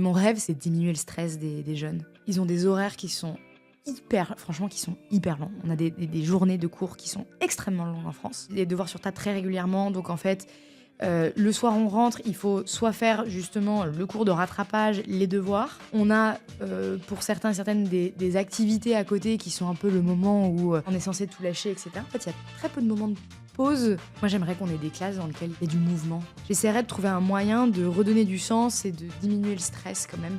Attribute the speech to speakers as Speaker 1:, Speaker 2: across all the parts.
Speaker 1: mon rêve, c'est de diminuer le stress des jeunes. Ils ont des horaires qui sont hyper longs. On a des journées de cours qui sont extrêmement longues en France. Des devoirs sur table très régulièrement. Donc en fait, le soir on rentre, il faut soit faire justement le cours de rattrapage, les devoirs. On a pour certains et certaines des activités à côté qui sont un peu le moment où on est censé tout lâcher, etc. En fait, il y a très peu de moments de pause. Moi, j'aimerais qu'on ait des classes dans lesquelles il y a du mouvement. J'essaierais de trouver un moyen de redonner du sens et de diminuer le stress quand même.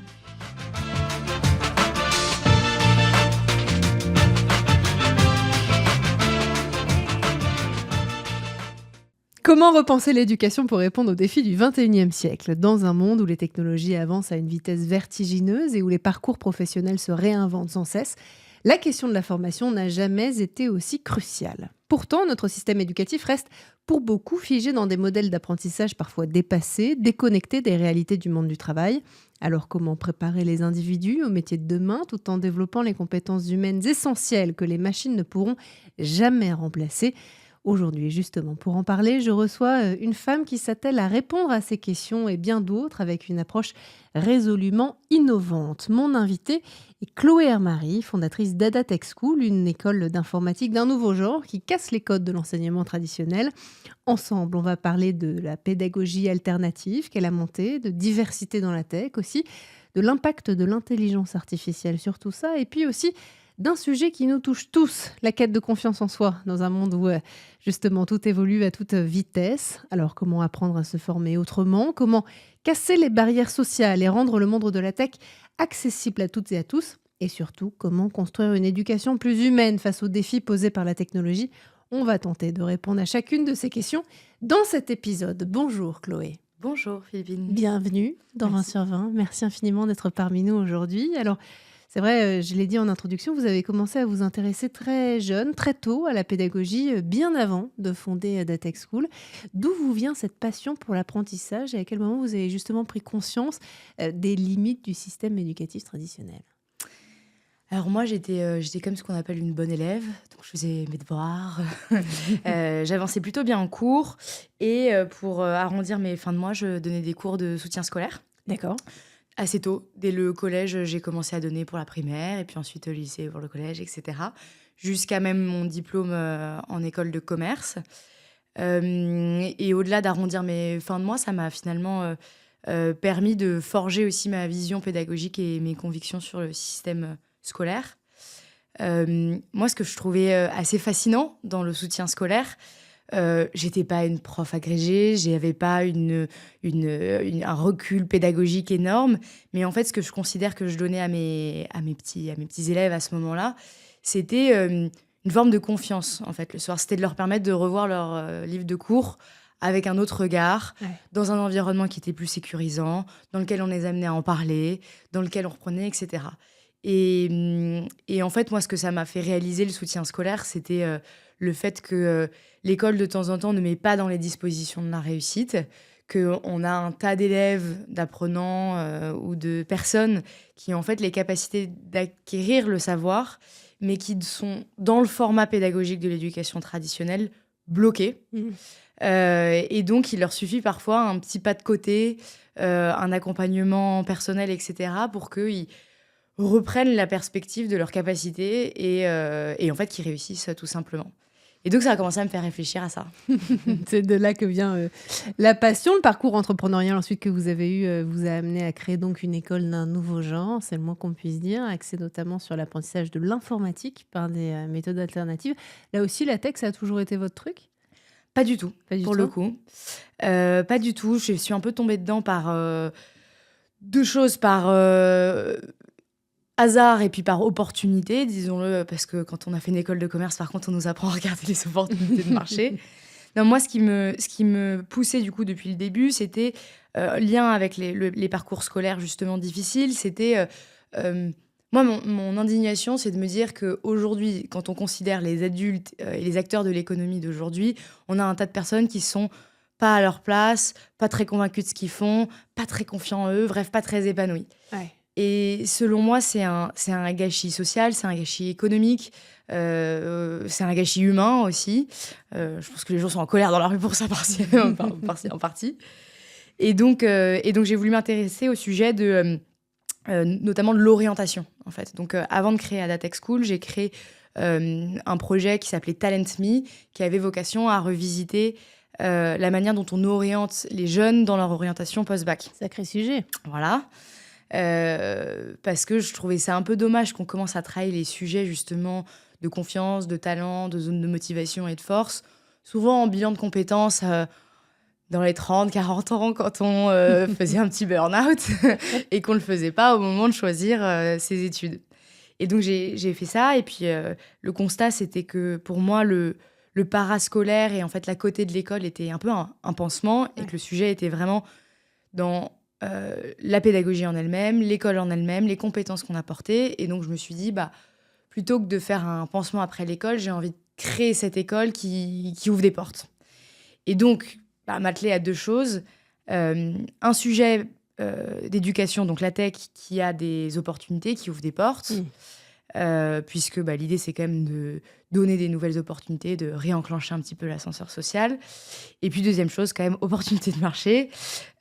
Speaker 2: Comment repenser l'éducation pour répondre aux défis du XXIe siècle ? Dans un monde où les technologies avancent à une vitesse vertigineuse et où les parcours professionnels se réinventent sans cesse, la question de la formation n'a jamais été aussi cruciale. Pourtant, notre système éducatif reste pour beaucoup figé dans des modèles d'apprentissage parfois dépassés, déconnectés des réalités du monde du travail. Alors comment préparer les individus aux métiers de demain tout en développant les compétences humaines essentielles que les machines ne pourront jamais remplacer ? Aujourd'hui, justement, pour en parler, je reçois une femme qui s'attelle à répondre à ces questions et bien d'autres avec une approche résolument innovante. Mon invitée est Chloé Hermary, fondatrice d'Ada Tech School, une école d'informatique d'un nouveau genre qui casse les codes de l'enseignement traditionnel. Ensemble, on va parler de la pédagogie alternative qu'elle a montée, de diversité dans la tech aussi, de l'impact de l'intelligence artificielle sur tout ça, et puis aussi d'un sujet qui nous touche tous, la quête de confiance en soi, dans un monde où justement tout évolue à toute vitesse. Alors comment apprendre à se former autrement ? Comment casser les barrières sociales et rendre le monde de la tech accessible à toutes et à tous ? Et surtout, comment construire une éducation plus humaine face aux défis posés par la technologie ? On va tenter de répondre à chacune de ces questions dans cet épisode. Bonjour Chloé.
Speaker 1: Bonjour Philippine.
Speaker 2: Bienvenue dans 20 sur 20. Merci infiniment d'être parmi nous aujourd'hui. Alors, c'est vrai, je l'ai dit en introduction, vous avez commencé à vous intéresser très jeune, très tôt à la pédagogie, bien avant de fonder Ada Tech School. D'où vous vient cette passion pour l'apprentissage et à quel moment vous avez justement pris conscience des limites du système éducatif traditionnel ?
Speaker 1: Alors moi, j'étais comme ce qu'on appelle une bonne élève. Donc je faisais mes devoirs, j'avançais plutôt bien en cours. Et pour arrondir mes fins de mois, je donnais des cours de soutien scolaire.
Speaker 2: D'accord.
Speaker 1: Assez tôt, dès le collège, j'ai commencé à donner pour la primaire, et puis ensuite le lycée pour le collège, etc. Jusqu'à même mon diplôme en école de commerce. Et au-delà d'arrondir mes fins de mois, ça m'a finalement permis de forger aussi ma vision pédagogique et mes convictions sur le système scolaire. Moi, ce que je trouvais assez fascinant dans le soutien scolaire, j'étais pas une prof agrégée, j'avais pas un recul pédagogique énorme, mais en fait, ce que je considère que je donnais à mes petits élèves à ce moment-là, c'était une forme de confiance, en fait, le soir. C'était de leur permettre de revoir leur livre de cours avec un autre regard, dans un environnement qui était plus sécurisant, dans lequel on les amenait à en parler, dans lequel on reprenait, etc. Et en fait, moi, ce que ça m'a fait réaliser, le soutien scolaire, c'était le fait que l'école, de temps en temps, ne met pas dans les dispositions de la réussite, qu'on a un tas d'élèves, d'apprenants ou de personnes qui ont en fait les capacités d'acquérir le savoir, mais qui sont, dans le format pédagogique de l'éducation traditionnelle, bloqués. Et donc, il leur suffit parfois un petit pas de côté, un accompagnement personnel, etc., pour qu'ils reprennent la perspective de leurs capacités et en fait qu'ils réussissent tout simplement. Et donc ça a commencé à me faire réfléchir à ça.
Speaker 2: C'est de là que vient la passion. Le parcours entrepreneurial ensuite que vous avez eu vous a amené à créer donc une école d'un nouveau genre, c'est le moins qu'on puisse dire, axée notamment sur l'apprentissage de l'informatique par des méthodes alternatives. Là aussi, la tech, ça a toujours été votre truc ?
Speaker 1: Pas du tout, pour le coup. Pas du tout. Je suis un peu tombée dedans par deux choses, par hasard et puis par opportunité, disons-le, parce que quand on a fait une école de commerce, par contre, on nous apprend à regarder les opportunités de marché. Non, moi, ce qui me poussait du coup depuis le début, c'était lien avec les parcours scolaires justement difficiles. C'était moi, mon indignation, c'est de me dire qu'aujourd'hui, quand on considère les adultes et les acteurs de l'économie d'aujourd'hui, on a un tas de personnes qui sont pas à leur place, pas très convaincus de ce qu'ils font, pas très confiants en eux, bref, pas très épanouis.
Speaker 2: Ouais.
Speaker 1: Et selon moi, c'est un gâchis social, c'est un gâchis économique, c'est un gâchis humain aussi. Je pense que les gens sont en colère dans la rue pour ça, en partie. Et donc j'ai voulu m'intéresser au sujet de notamment de l'orientation, en fait. Donc, avant de créer Adatech School, j'ai créé un projet qui s'appelait Talent Me, qui avait vocation à revisiter la manière dont on oriente les jeunes dans leur orientation post-bac.
Speaker 2: Sacré sujet.
Speaker 1: Voilà. Parce que je trouvais ça un peu dommage qu'on commence à travailler les sujets, justement, de confiance, de talent, de zone de motivation et de force, souvent en bilan de compétences dans les 30, 40 ans, quand on faisait un petit burn-out et qu'on ne le faisait pas au moment de choisir ses études. Et donc, j'ai fait ça. Et puis, le constat, c'était que pour moi, le parascolaire et en fait, la côté de l'école était un peu un pansement et que le sujet était vraiment dans la pédagogie en elle-même, l'école en elle-même, les compétences qu'on apportait. Et donc, je me suis dit, plutôt que de faire un pansement après l'école, j'ai envie de créer cette école qui ouvre des portes. Et donc, m'atteler à deux choses. Un sujet d'éducation, donc la tech, qui a des opportunités, qui ouvre des portes. Puisque l'idée, c'est quand même de donner des nouvelles opportunités, de réenclencher un petit peu l'ascenseur social. Et puis, deuxième chose, quand même, opportunité de marché.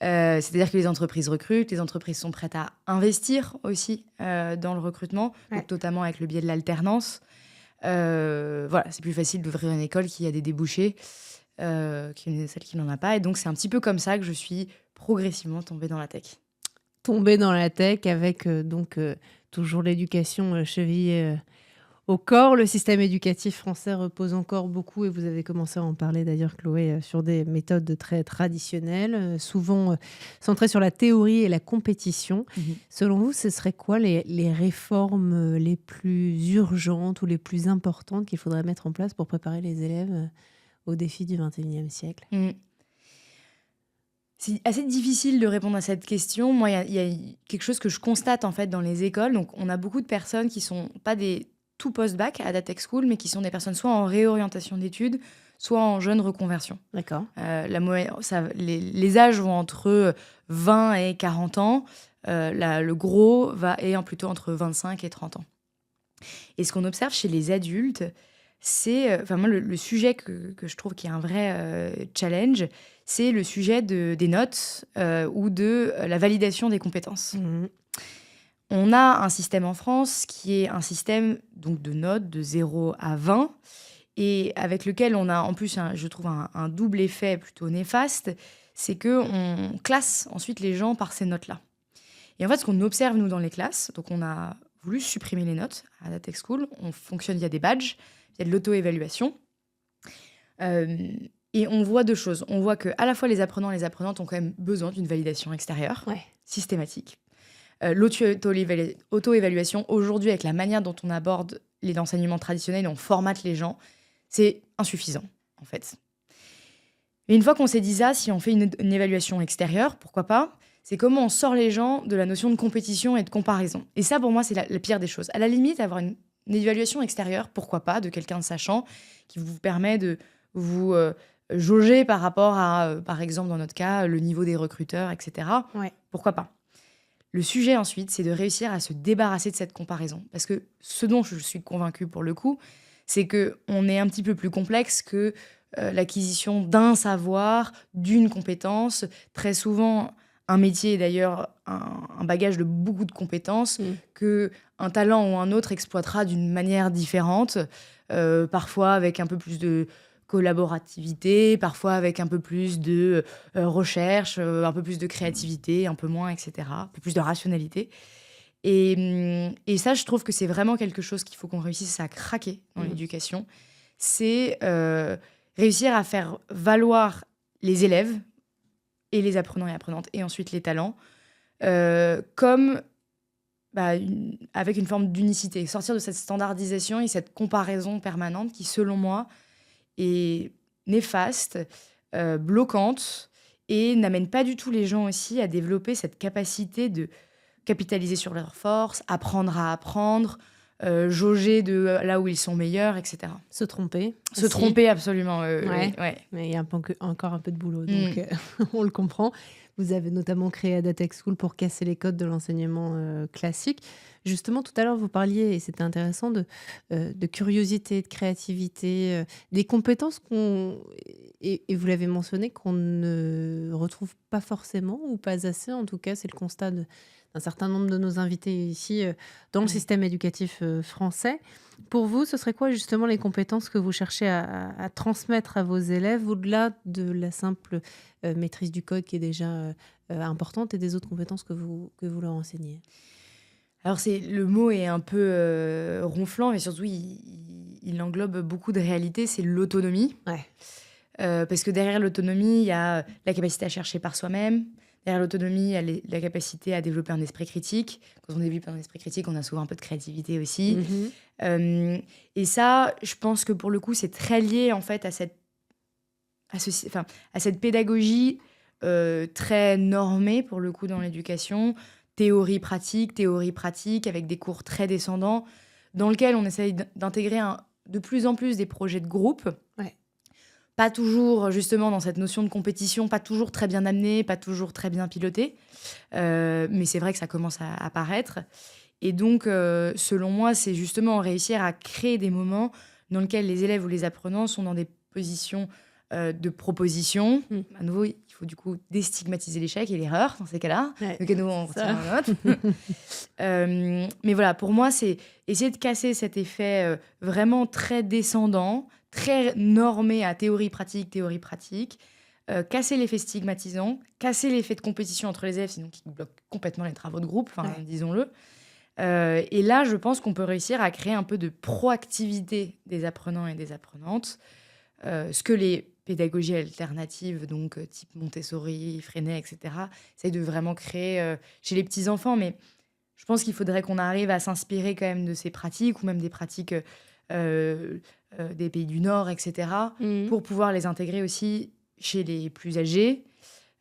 Speaker 1: C'est-à-dire que les entreprises recrutent, les entreprises sont prêtes à investir aussi dans le recrutement, donc notamment avec le biais de l'alternance. Voilà, c'est plus facile d'ouvrir une école qui a des débouchés qu'une celle qui n'en a pas. Et donc, c'est un petit peu comme ça que je suis progressivement tombée dans la tech.
Speaker 2: Tombée dans la tech avec toujours l'éducation chevillée au corps. Le système éducatif français repose encore beaucoup, et vous avez commencé à en parler d'ailleurs, Chloé, sur des méthodes très traditionnelles, souvent centrées sur la théorie et la compétition. Selon vous, ce serait quoi les réformes les plus urgentes ou les plus importantes qu'il faudrait mettre en place pour préparer les élèves aux défis du XXIe siècle ?
Speaker 1: C'est assez difficile de répondre à cette question. Moi, il y a quelque chose que je constate en fait dans les écoles. Donc, on a beaucoup de personnes qui sont pas des tout post-bac à Adatech School, mais qui sont des personnes soit en réorientation d'études, soit en jeune reconversion.
Speaker 2: D'accord.
Speaker 1: Les âges vont entre 20 et 40 ans. Le gros est plutôt entre 25 et 30 ans. Et ce qu'on observe chez les adultes, c'est... moi, le sujet que je trouve qui est un vrai challenge, c'est le sujet des notes ou de la validation des compétences. On a un système en France qui est un système donc, de notes de 0 à 20 et avec lequel on a en plus, je trouve, un double effet plutôt néfaste, c'est qu'on classe ensuite les gens par ces notes-là. Et en fait, ce qu'on observe, nous, dans les classes, donc on a voulu supprimer les notes à Adatech School, on fonctionne via des badges, via de l'auto-évaluation. Et on voit deux choses. On voit qu'à la fois les apprenants et les apprenantes ont quand même besoin d'une validation extérieure, systématique. L'auto-évaluation, aujourd'hui, avec la manière dont on aborde l'enseignement traditionnel et on formate les gens, c'est insuffisant, en fait. Mais une fois qu'on s'est dit ça, si on fait une évaluation extérieure, pourquoi pas, c'est comment on sort les gens de la notion de compétition et de comparaison. Et ça, pour moi, c'est la pire des choses. À la limite, avoir une évaluation extérieure, pourquoi pas, de quelqu'un de sachant, qui vous permet de vous jauger par rapport à, par exemple, dans notre cas, le niveau des recruteurs, etc. Pourquoi pas. Le sujet, ensuite, c'est de réussir à se débarrasser de cette comparaison. Parce que ce dont je suis convaincue, pour le coup, c'est qu'on est un petit peu plus complexe que l'acquisition d'un savoir, d'une compétence. Très souvent, un métier est d'ailleurs un bagage de beaucoup de compétences qu'un talent ou un autre exploitera d'une manière différente, parfois avec un peu plus de collaborativité, parfois avec un peu plus de recherche, un peu plus de créativité, un peu moins, etc. Un peu plus de rationalité. Et ça, je trouve que c'est vraiment quelque chose qu'il faut qu'on réussisse à craquer dans l'éducation. C'est réussir à faire valoir les élèves et les apprenants et apprenantes, et ensuite les talents, comme avec une forme d'unicité. Sortir de cette standardisation et cette comparaison permanente qui, selon moi, est néfaste, bloquante, et n'amène pas du tout les gens aussi à développer cette capacité de capitaliser sur leurs forces, apprendre à apprendre, jauger de là où ils sont meilleurs, etc.
Speaker 2: Se tromper.
Speaker 1: Se tromper, absolument.
Speaker 2: Mais il y a encore un peu de boulot, donc on le comprend. Vous avez notamment créé Adatech School pour casser les codes de l'enseignement classique. Justement, tout à l'heure, vous parliez, et c'était intéressant, de curiosité, de créativité, des compétences et vous l'avez mentionné, qu'on ne retrouve pas forcément, ou pas assez. En tout cas, c'est le constat d'un un certain nombre de nos invités ici dans le
Speaker 1: Mmh.
Speaker 2: système éducatif français. Pour vous, ce serait quoi justement les compétences que vous cherchez à transmettre à vos élèves, au-delà de la simple maîtrise du code qui est déjà importante et des autres compétences que vous leur enseignez?
Speaker 1: Alors le mot est un peu, ronflant et surtout il englobe beaucoup de réalités, c'est l'autonomie.
Speaker 2: Ouais.
Speaker 1: Parce que derrière l'autonomie, il y a la capacité à chercher par soi-même. Derrière l'autonomie, il y a la capacité à développer un esprit critique. Quand on développe un esprit critique, on a souvent un peu de créativité aussi.
Speaker 2: Mhm.
Speaker 1: Et ça, je pense que pour le coup, c'est très lié en fait à cette pédagogie très normée pour le coup dans l'éducation. Théorie pratique, avec des cours très descendants, dans lequel on essaye d'intégrer de plus en plus des projets de groupe.
Speaker 2: Ouais.
Speaker 1: Pas toujours, justement, dans cette notion de compétition, pas toujours très bien amenée, pas toujours très bien pilotée. Mais c'est vrai que ça commence à apparaître. Et donc, selon moi, c'est justement réussir à créer des moments dans lesquels les élèves ou les apprenants sont dans des positions de proposition.
Speaker 2: Mm.
Speaker 1: À nouveau, il faut du coup déstigmatiser l'échec et l'erreur dans ces cas-là.
Speaker 2: Ouais,
Speaker 1: Donc, à nouveau, on
Speaker 2: ça.
Speaker 1: retient la note. Mais voilà, pour moi, c'est essayer de casser cet effet vraiment très descendant, très normé à théorie pratique, casser l'effet stigmatisant, casser l'effet de compétition entre les élèves, sinon qui bloque complètement les travaux de groupe,
Speaker 2: Ouais.
Speaker 1: disons-le. Et là, je pense qu'on peut réussir à créer un peu de proactivité des apprenants et des apprenantes, ce que les pédagogies alternatives, donc type Montessori, Freinet, etc., essayent de vraiment créer chez les petits-enfants. Mais je pense qu'il faudrait qu'on arrive à s'inspirer quand même de ces pratiques, ou même des pratiques des pays du Nord, etc.,
Speaker 2: Mhm.
Speaker 1: pour pouvoir les intégrer aussi chez les plus âgés.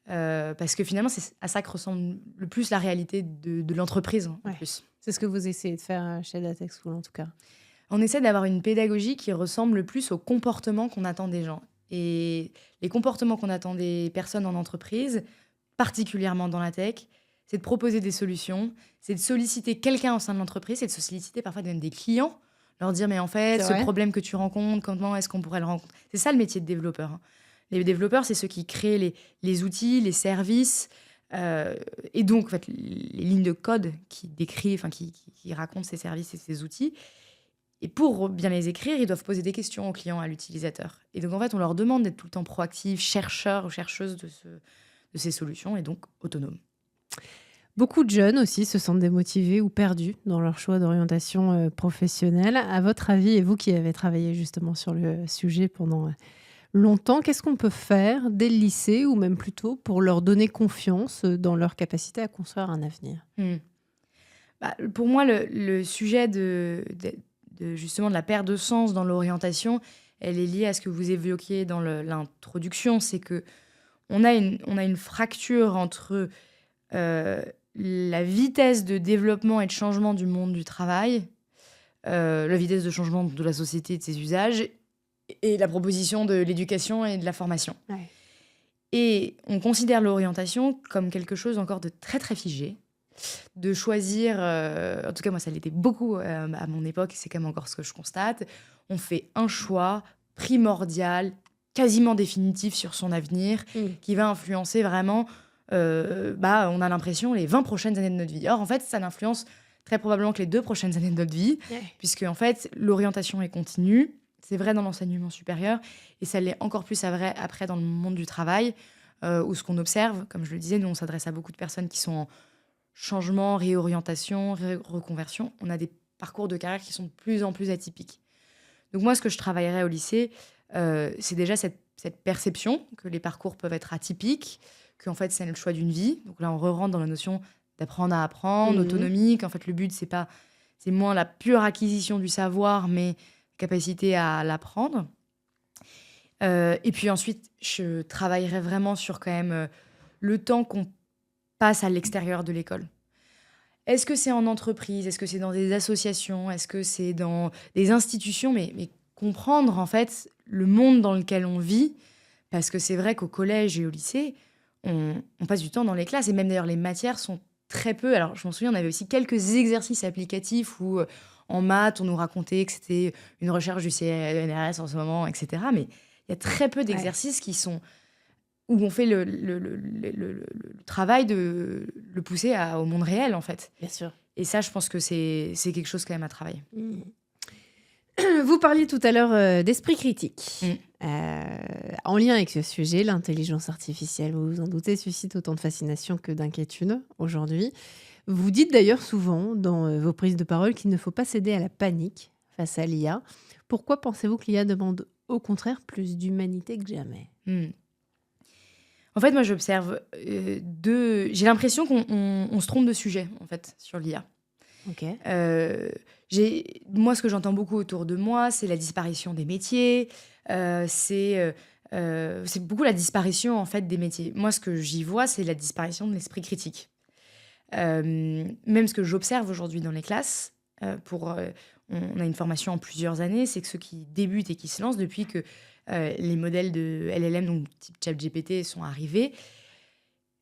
Speaker 1: Parce que finalement, c'est à ça que ressemble le plus la réalité de l'entreprise, en
Speaker 2: Ouais.
Speaker 1: plus.
Speaker 2: C'est ce que vous essayez de faire chez Datex School, en tout cas.
Speaker 1: On essaie d'avoir une pédagogie qui ressemble le plus au comportement qu'on attend des gens. Et les comportements qu'on attend des personnes en entreprise, particulièrement dans la tech, c'est de proposer des solutions, c'est de solliciter quelqu'un au sein de l'entreprise, c'est de solliciter parfois même des clients, leur dire mais en fait,
Speaker 2: C'est
Speaker 1: ce
Speaker 2: vrai.
Speaker 1: problème que tu rencontres, comment est-ce qu'on pourrait le rencontrer? C'est ça le métier de développeur, hein. Les développeurs, c'est ceux qui créent les outils, les services, et donc en fait, les lignes de code qui décrivent, enfin qui racontent ces services et ces outils. Et pour bien les écrire, ils doivent poser des questions aux clients, à l'utilisateur. Et donc, en fait, on leur demande d'être tout le temps proactifs, chercheurs ou chercheuses de ces solutions, et donc autonomes.
Speaker 2: Beaucoup de jeunes aussi se sentent démotivés ou perdus dans leur choix d'orientation professionnelle. À votre avis, et vous qui avez travaillé justement sur le sujet pendant longtemps, qu'est-ce qu'on peut faire dès le lycée ou même plus tôt pour leur donner confiance dans leur capacité à construire un avenir?
Speaker 1: Pour moi, le sujet justement de la perte de sens dans l'orientation, elle est liée à ce que vous évoquiez dans l'introduction. C'est que on a une fracture entre la vitesse de développement et de changement du monde du travail, la vitesse de changement de la société et de ses usages, et la proposition de l'éducation et de la formation.
Speaker 2: Ouais.
Speaker 1: Et on considère l'orientation comme quelque chose encore de très très figé, de choisir, en tout cas moi ça l'était beaucoup à mon époque, et c'est quand même encore ce que je constate, on fait un choix primordial, quasiment définitif sur son avenir, qui va influencer vraiment, on a l'impression, les 20 prochaines années de notre vie. Or, en fait, ça n'influence très probablement que les 2 prochaines années de notre vie,
Speaker 2: Ouais.
Speaker 1: puisque, en fait, l'orientation est continue. C'est vrai dans l'enseignement supérieur, et ça l'est encore plus vrai après dans le monde du travail, où ce qu'on observe, comme je le disais, nous, on s'adresse à beaucoup de personnes qui sont en changement, réorientation, reconversion. On a des parcours de carrière qui sont de plus en plus atypiques. Donc moi, ce que je travaillerais au lycée, c'est déjà cette perception que les parcours peuvent être atypiques, qu'en fait, c'est le choix d'une vie. Donc là, on re-rentre dans la notion d'apprendre à apprendre, autonomie, qu'en fait, le but, c'est moins la pure acquisition du savoir, mais capacité à l'apprendre. Et puis ensuite, je travaillerai vraiment sur quand même le temps qu'on passe à l'extérieur de l'école. Est-ce que c'est en entreprise? Est-ce que c'est dans des associations? Est-ce que c'est dans des institutions? Mais comprendre en fait le monde dans lequel on vit, parce que c'est vrai qu'au collège et au lycée, on passe du temps dans les classes, et même d'ailleurs les matières sont très peu. Alors je m'en souviens, on avait aussi quelques exercices applicatifs où en maths, on nous racontait que c'était une recherche du CNRS en ce moment, etc. Mais il y a très peu d'exercices qui sont où on fait le travail de le pousser au monde réel, en fait.
Speaker 2: Bien sûr.
Speaker 1: Et ça, je pense que c'est quelque chose quand même à travailler.
Speaker 2: Vous parliez tout à l'heure d'esprit critique.
Speaker 1: Mm.
Speaker 2: En lien avec ce sujet, l'intelligence artificielle, vous vous en doutez, suscite autant de fascination que d'inquiétude aujourd'hui. Vous dites d'ailleurs souvent dans vos prises de parole qu'il ne faut pas céder à la panique face à l'IA. Pourquoi pensez-vous que l'IA demande au contraire plus d'humanité que jamais?
Speaker 1: Mm. En fait, moi, j'observe j'ai l'impression qu'on se trompe de sujet, en fait, sur l'IA.
Speaker 2: Ok.
Speaker 1: Moi, ce que j'entends beaucoup autour de moi, c'est la disparition des métiers, c'est beaucoup la disparition, en fait, des métiers. Moi, ce que j'y vois, c'est la disparition de l'esprit critique. Même ce que j'observe aujourd'hui dans les classes, on a une formation en plusieurs années, c'est que ceux qui débutent et qui se lancent depuis que les modèles de LLM, donc type ChatGPT, sont arrivés,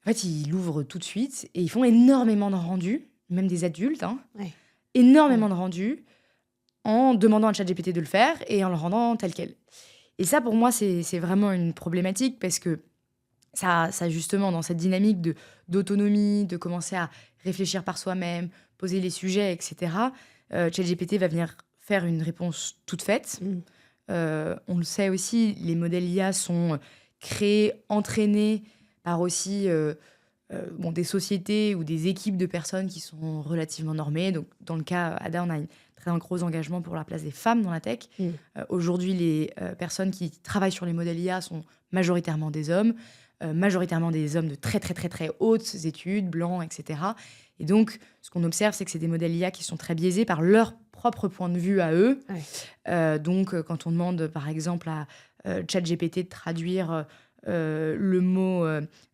Speaker 1: en fait, ils l'ouvrent tout de suite et ils font énormément de rendus, même des adultes, hein,
Speaker 2: Ouais.
Speaker 1: énormément de rendus en demandant à ChatGPT de le faire et en le rendant tel quel. Et ça, pour moi, c'est vraiment une problématique parce que ça justement, dans cette dynamique d'autonomie, de commencer à réfléchir par soi-même, poser les sujets, etc., ChatGPT va venir faire une réponse toute faite. On le sait aussi, les modèles IA sont créés, entraînés par aussi des sociétés ou des équipes de personnes qui sont relativement normées. Donc, dans le cas Ada, on a un très gros engagement pour la place des femmes dans la tech. Aujourd'hui, les personnes qui travaillent sur les modèles IA sont majoritairement des hommes de très, très, très, très hautes études, blancs, etc. Et donc, ce qu'on observe, c'est que c'est des modèles IA qui sont très biaisés par leur propre point de vue à eux. Donc, quand on demande, par exemple, à ChatGPT de traduire le mot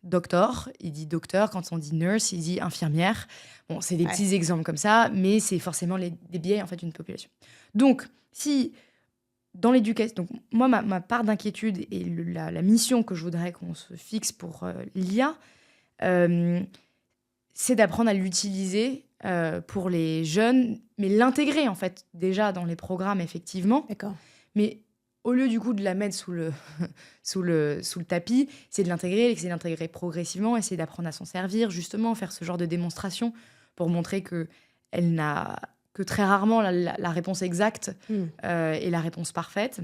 Speaker 1: doctor, il dit docteur. Quand on dit nurse, il dit infirmière. Bon, c'est des petits exemples comme ça, mais c'est forcément des biais, en fait, d'une population. Donc, si dans l'éducation... Donc, moi, ma part d'inquiétude et la mission que je voudrais qu'on se fixe pour l'IA, c'est d'apprendre à l'utiliser pour les jeunes, mais l'intégrer, en fait, déjà dans les programmes, effectivement.
Speaker 2: D'accord.
Speaker 1: Mais au lieu, du coup, de la mettre sous le tapis, c'est de l'intégrer progressivement, essayer d'apprendre à s'en servir, justement, faire ce genre de démonstration pour montrer qu'elle n'a que très rarement la réponse exacte et la réponse parfaite,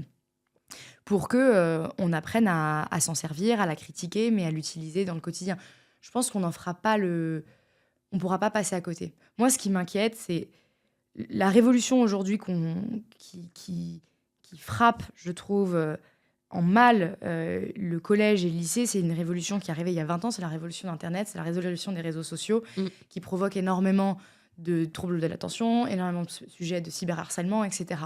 Speaker 1: pour qu'on apprenne à s'en servir, à la critiquer, mais à l'utiliser dans le quotidien. Je pense qu'on n'en fera pas on ne pourra pas passer à côté. Moi, ce qui m'inquiète, c'est la révolution aujourd'hui qui frappe, je trouve, en mal le collège et le lycée. C'est une révolution qui est arrivée il y a 20 ans, c'est la révolution d'Internet, c'est la révolution des réseaux sociaux qui provoque énormément de troubles de l'attention, énormément de sujets de cyberharcèlement, etc.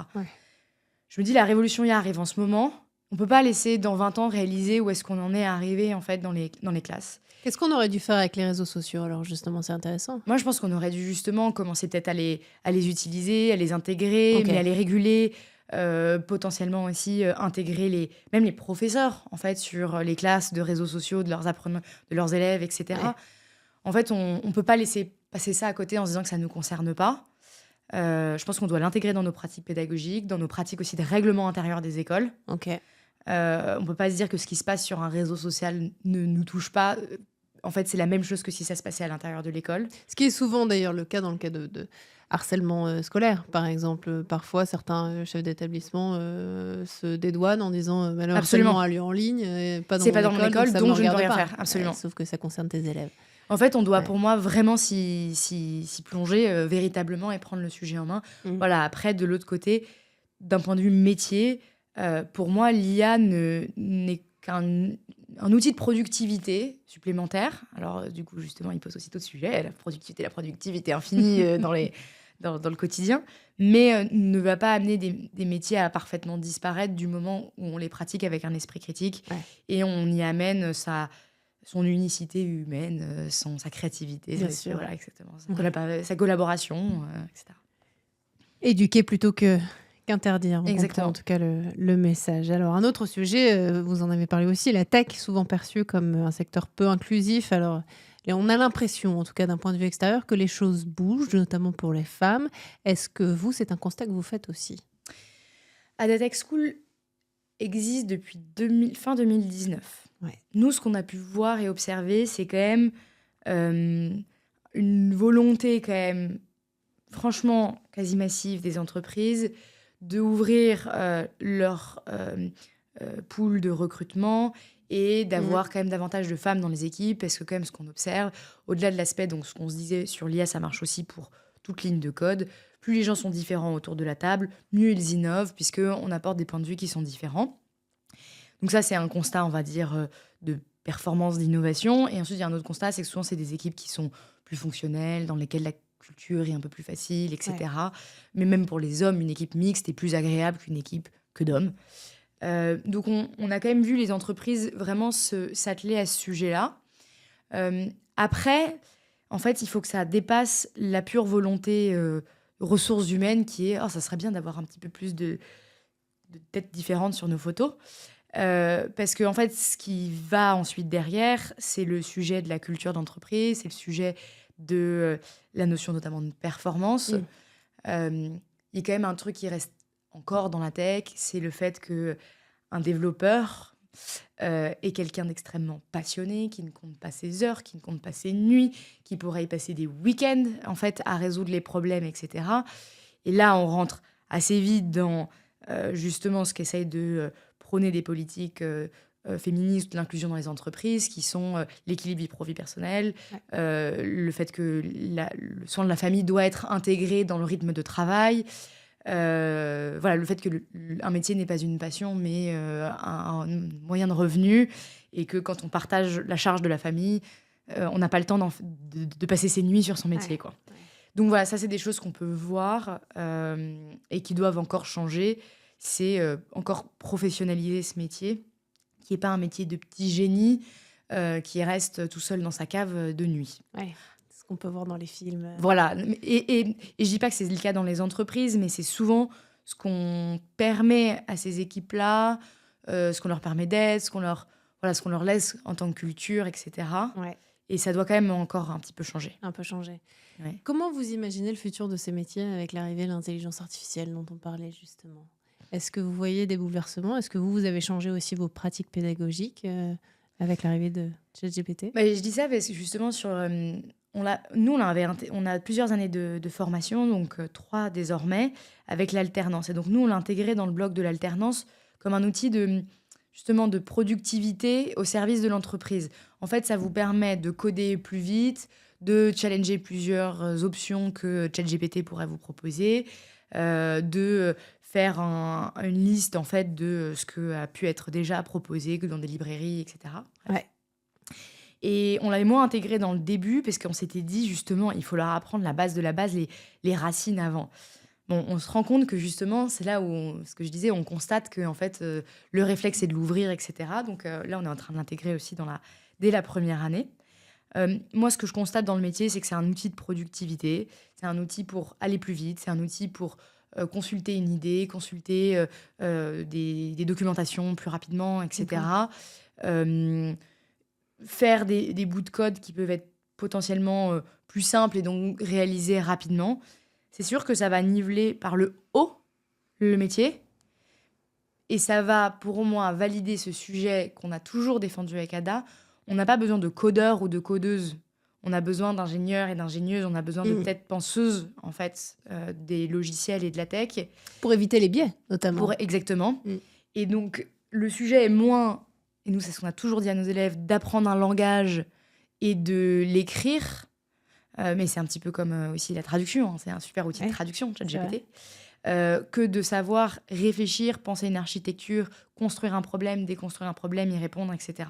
Speaker 1: Je me dis, la révolution y arrive en ce moment. On ne peut pas laisser, dans 20 ans, réaliser où est-ce qu'on en est arrivé, en fait, dans les classes.
Speaker 2: Qu'est-ce qu'on aurait dû faire avec les réseaux sociaux, alors, justement? C'est intéressant.
Speaker 1: Moi, je pense qu'on aurait dû, justement, commencer peut-être à les utiliser, à les intégrer, mais à les réguler, potentiellement aussi intégrer même les professeurs, en fait, sur les classes de réseaux sociaux, de leurs apprenants, de leurs élèves, etc. En fait, on ne peut pas laisser passer ça à côté en se disant que ça ne nous concerne pas. Je pense qu'on doit l'intégrer dans nos pratiques pédagogiques, dans nos pratiques aussi de règlement intérieur des écoles. On ne peut pas se dire que ce qui se passe sur un réseau social ne nous touche pas. En fait, c'est la même chose que si ça se passait à l'intérieur de l'école.
Speaker 2: Ce qui est souvent d'ailleurs le cas dans le cas de harcèlement scolaire, par exemple. Parfois, certains chefs d'établissement se dédouanent en disant le harcèlement a lieu en ligne, pas dans mon école, donc je ne peux rien faire.
Speaker 1: Absolument.
Speaker 2: Sauf que ça concerne tes élèves.
Speaker 1: En fait, on doit, pour moi, vraiment s'y plonger véritablement et prendre le sujet en main. Voilà. Après, de l'autre côté, d'un point de vue métier, pour moi, l'IA n'est qu'un outil de productivité supplémentaire. Alors, du coup, justement, il pose aussi d'autres sujets, la productivité infinie dans le quotidien, mais ne va pas amener des métiers à parfaitement disparaître du moment où on les pratique avec un esprit critique et on y amène son unicité humaine, sa créativité, voilà, exactement, sa collaboration, etc.
Speaker 2: Éduquer plutôt qu'interdire. On comprend en tout cas le message. Alors, un autre sujet, vous en avez parlé aussi, la tech, souvent perçue comme un secteur peu inclusif. Alors, on a l'impression, en tout cas d'un point de vue extérieur, que les choses bougent, notamment pour les femmes. Est-ce que c'est un constat que vous faites aussi?
Speaker 1: À Ada Tech School, existe depuis fin 2019.
Speaker 2: Ouais.
Speaker 1: Nous, ce qu'on a pu voir et observer, c'est quand même une volonté quand même franchement quasi massive des entreprises d'ouvrir leur pool de recrutement et d'avoir quand même davantage de femmes dans les équipes, parce que quand même ce qu'on observe, au-delà de l'aspect, donc ce qu'on se disait sur l'IA, ça marche aussi pour toute ligne de code, plus les gens sont différents autour de la table, mieux ils innovent, puisqu'on apporte des points de vue qui sont différents. Donc ça, c'est un constat, on va dire, de performance, d'innovation. Et ensuite, il y a un autre constat, c'est que souvent, c'est des équipes qui sont plus fonctionnelles, dans lesquelles la culture est un peu plus facile, etc. Mais même pour les hommes, une équipe mixte est plus agréable qu'une équipe que d'hommes. Donc on a quand même vu les entreprises vraiment s'atteler à ce sujet-là. Après, en fait, il faut que ça dépasse la pure volonté ressources humaines qui est « Oh, ça serait bien d'avoir un petit peu plus de têtes différentes sur nos photos ». Parce que en fait, ce qui va ensuite derrière, c'est le sujet de la culture d'entreprise, c'est le sujet de la notion notamment de performance. Il y a quand même un truc qui reste encore dans la tech, c'est le fait que un développeur est quelqu'un d'extrêmement passionné, qui ne compte pas ses heures, qui ne compte pas ses nuits, qui pourrait y passer des week-ends en fait à résoudre les problèmes, etc. Et là, on rentre assez vite dans justement ce qu'essaye de prôner des politiques féministes, l'inclusion dans les entreprises, qui sont l'équilibre vie pro-vie personnelle, le fait que le soin de la famille doit être intégré dans le rythme de travail, voilà, le fait que un métier n'est pas une passion, mais un moyen de revenu, et que quand on partage la charge de la famille, on n'a pas le temps de passer ses nuits sur son métier, quoi. Donc voilà, ça, c'est des choses qu'on peut voir et qui doivent encore changer. C'est encore professionnaliser ce métier, qui n'est pas un métier de petit génie qui reste tout seul dans sa cave de nuit.
Speaker 2: Ouais, c'est ce qu'on peut voir dans les films.
Speaker 1: Voilà. Et je dis pas que c'est le cas dans les entreprises, mais c'est souvent ce qu'on permet à ces équipes-là, ce qu'on leur permet d'être, ce qu'on leur laisse en tant que culture, etc.
Speaker 2: Ouais.
Speaker 1: Et ça doit quand même encore un petit peu changer.
Speaker 2: Un peu changer.
Speaker 1: Ouais.
Speaker 2: Comment vous imaginez le futur de ces métiers avec l'arrivée de l'intelligence artificielle dont on parlait justement ? Est-ce que vous voyez des bouleversements ? Est-ce que vous avez changé aussi vos pratiques pédagogiques avec l'arrivée de ChatGPT ?
Speaker 1: Je dis ça parce que justement, on a plusieurs années de formation, donc 3 désormais, avec l'alternance. Et donc nous, on l'a intégré dans le bloc de l'alternance comme un outil justement de productivité au service de l'entreprise. En fait, ça vous permet de coder plus vite, de challenger plusieurs options que ChatGPT pourrait vous proposer, de faire une liste en fait de ce que a pu être déjà proposé que dans des librairies, etc.
Speaker 2: Ouais.
Speaker 1: Et on l'avait moins intégré dans le début parce qu'on s'était dit justement il faut leur apprendre la base de la base, les racines avant. Bon, on se rend compte que justement c'est là où ce que je disais, on constate que en fait le réflexe c'est de l'ouvrir, etc. Donc là on est en train de l'intégrer aussi dès la première année. Moi, ce que je constate dans le métier, c'est que c'est un outil de productivité, c'est un outil pour aller plus vite, c'est un outil pour consulter une idée, consulter des documentations plus rapidement, etc. Faire des bouts de code qui peuvent être potentiellement plus simples et donc réalisés rapidement. C'est sûr que ça va niveler par le haut le métier, et ça va pour moi valider ce sujet qu'on a toujours défendu avec Ada. On n'a pas besoin de codeurs ou de codeuses. On a besoin d'ingénieurs et d'ingénieuses. On a besoin de têtes penseuses, en fait, des logiciels et de la tech.
Speaker 2: Pour éviter les biais, notamment.
Speaker 1: Exactement. Et donc, le sujet est moins, et nous, c'est ce qu'on a toujours dit à nos élèves, d'apprendre un langage et de l'écrire. Mais c'est un petit peu comme aussi la traduction. Hein. C'est un super outil de traduction, ChatGPT. Que de savoir réfléchir, penser une architecture, construire un problème, déconstruire un problème, y répondre, etc.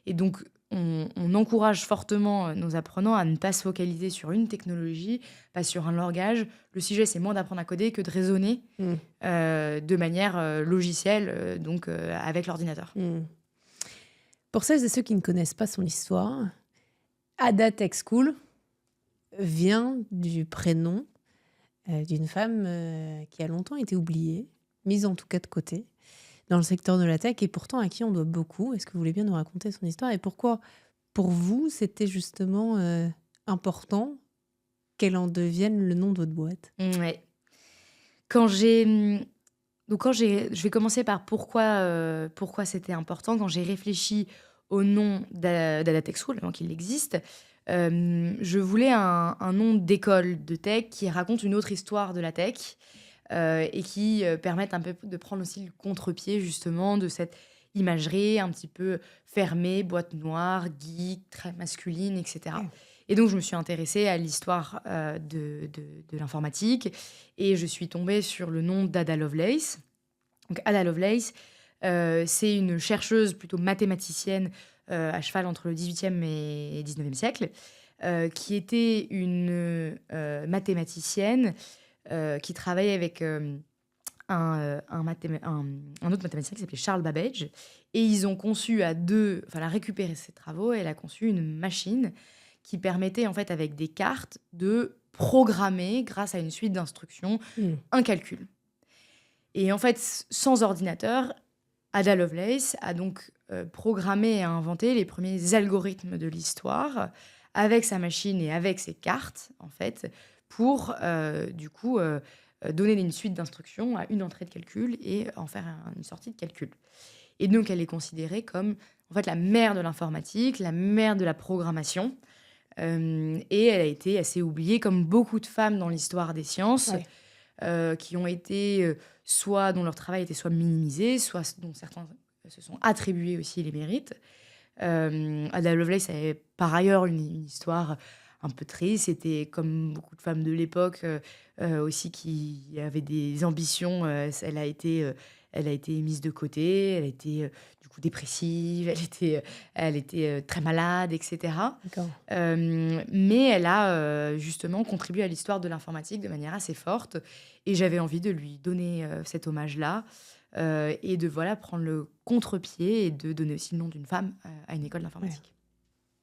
Speaker 1: Et donc, on encourage fortement nos apprenants à ne pas se focaliser sur une technologie, pas sur un langage. Le sujet, c'est moins d'apprendre à coder que de raisonner de manière logicielle, donc avec l'ordinateur.
Speaker 2: Pour celles et ceux qui ne connaissent pas son histoire, Ada Tech School vient du prénom d'une femme qui a longtemps été oubliée, mise en tout cas de côté, dans le secteur de la tech, et pourtant à qui on doit beaucoup. Est-ce que vous voulez bien nous raconter son histoire et pourquoi, pour vous, c'était justement important qu'elle en devienne le nom de votre boîte ?
Speaker 1: Ouais. Quand j'ai Donc je vais commencer par pourquoi c'était important. Quand j'ai réfléchi au nom d'Adatex School, avant qu'il existe, je voulais un nom d'école de tech qui raconte une autre histoire de la tech, et qui permette un peu de prendre aussi le contre-pied justement de cette imagerie un petit peu fermée, boîte noire, geek, très masculine, etc.
Speaker 2: Ouais.
Speaker 1: Et donc je me suis intéressée à l'histoire de l'informatique, et je suis tombée sur le nom d'Ada Lovelace. Donc Ada Lovelace, c'est une chercheuse plutôt mathématicienne, à cheval entre le 18e et 19e siècle, qui était une mathématicienne qui travaillait avec un autre mathématicien qui s'appelait Charles Babbage. Et ils ont conçu à deux, enfin, elle a récupéré ses travaux et elle a conçu une machine qui permettait, en fait, avec des cartes, de programmer, grâce à une suite d'instructions,
Speaker 2: Mmh.
Speaker 1: un calcul. Et en fait, sans ordinateur, Ada Lovelace a donc programmé et inventé les premiers algorithmes de l'histoire avec sa machine et avec ses cartes, en fait, pour du coup donner une suite d'instructions à une entrée de calcul et en faire une sortie de calcul. Et donc, elle est considérée comme en fait la mère de l'informatique, la mère de la programmation. Et elle a été assez oubliée, comme beaucoup de femmes dans l'histoire des sciences,
Speaker 2: Ouais.
Speaker 1: qui ont été soit dont leur travail était soit minimisé, soit dont certains se sont attribués aussi les mérites. Ada Lovelace avait par ailleurs une histoire un peu triste. C'était comme beaucoup de femmes de l'époque aussi qui avaient des ambitions. Elle a été mise de côté. Elle a été du coup dépressive. Elle était très malade, etc.
Speaker 2: D'accord.
Speaker 1: Mais elle a justement contribué à l'histoire de l'informatique de manière assez forte. Et j'avais envie de lui donner cet hommage-là. Et de voilà, prendre le contre-pied et de donner aussi le nom d'une femme à une école
Speaker 2: Ouais.
Speaker 1: d'informatique.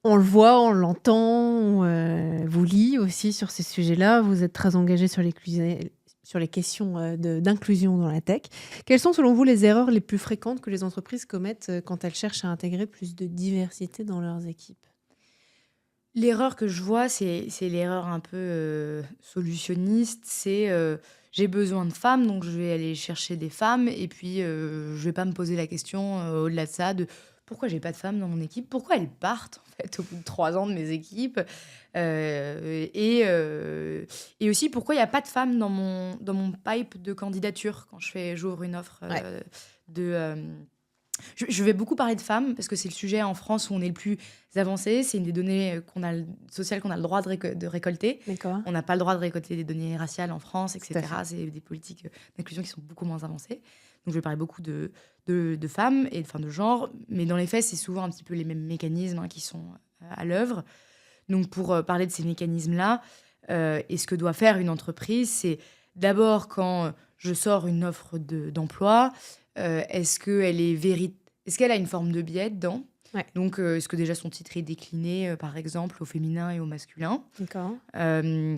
Speaker 2: On le voit, on l'entend, on vous lit aussi sur ces sujets-là. Vous êtes très engagé sur les questions d'inclusion dans la tech. Quelles sont selon vous les erreurs les plus fréquentes que les entreprises commettent quand elles cherchent à intégrer plus de diversité dans leurs équipes?
Speaker 1: L'erreur que je vois, c'est l'erreur un peu solutionniste. C'est j'ai besoin de femmes, donc je vais aller chercher des femmes. Et puis, je vais pas me poser la question au-delà de ça, de pourquoi j'ai pas de femmes dans mon équipe, pourquoi elles partent en fait au bout de 3 ans de mes équipes. Et aussi pourquoi il n'y a pas de femmes dans mon pipe de candidature quand j'ouvre une offre
Speaker 2: Ouais.
Speaker 1: de. Je vais beaucoup parler de femmes parce que c'est le sujet en France où on est le plus avancé. C'est une des données sociales qu'on a le droit de récolter.
Speaker 2: D'accord.
Speaker 1: On n'a pas le droit de récolter des données raciales en France,
Speaker 2: Tout à
Speaker 1: etc. C'est des politiques d'inclusion qui sont beaucoup moins avancées. Donc je vais parler beaucoup de femmes et enfin, de genre. Mais dans les faits, c'est souvent un petit peu les mêmes mécanismes qui sont à l'œuvre. Donc pour parler de ces mécanismes-là, et ce que doit faire une entreprise, c'est d'abord quand je sors une offre d'emploi, est-ce qu'elle a une forme de biais dedans?
Speaker 2: Ouais.
Speaker 1: Donc, est-ce que déjà son titre est décliné, par exemple, au féminin et au masculin?
Speaker 2: D'accord.
Speaker 1: Je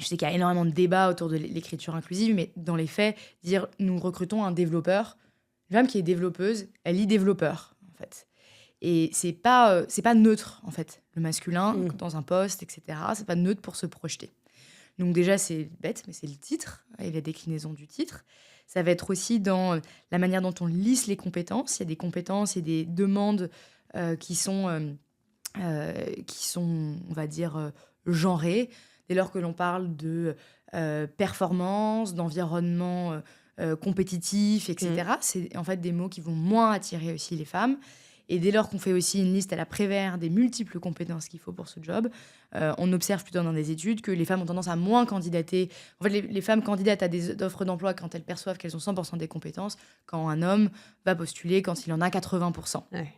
Speaker 1: sais qu'il y a énormément de débats autour de l'écriture inclusive, mais dans les faits, dire nous recrutons un développeur, une femme qui est développeuse, elle lit développeur, en fait. Et c'est pas neutre, en fait, le masculin, dans un poste, etc. C'est pas neutre pour se projeter. Donc déjà, c'est bête, mais c'est le titre et la déclinaison du titre. Ça va être aussi dans la manière dont on lisse les compétences. Il y a des compétences et des demandes qui sont, on va dire, genrées. Dès lors que l'on parle de performance, d'environnement compétitif, etc., c'est en fait des mots qui vont moins attirer aussi les femmes. Et dès lors qu'on fait aussi une liste à la Prévert des multiples compétences qu'il faut pour ce job, on observe plutôt dans des études que les femmes ont tendance à moins candidater. En fait, les femmes candidatent à des offres d'emploi quand elles perçoivent qu'elles ont 100% des compétences, quand un homme va postuler quand il en a 80%.
Speaker 2: Ouais.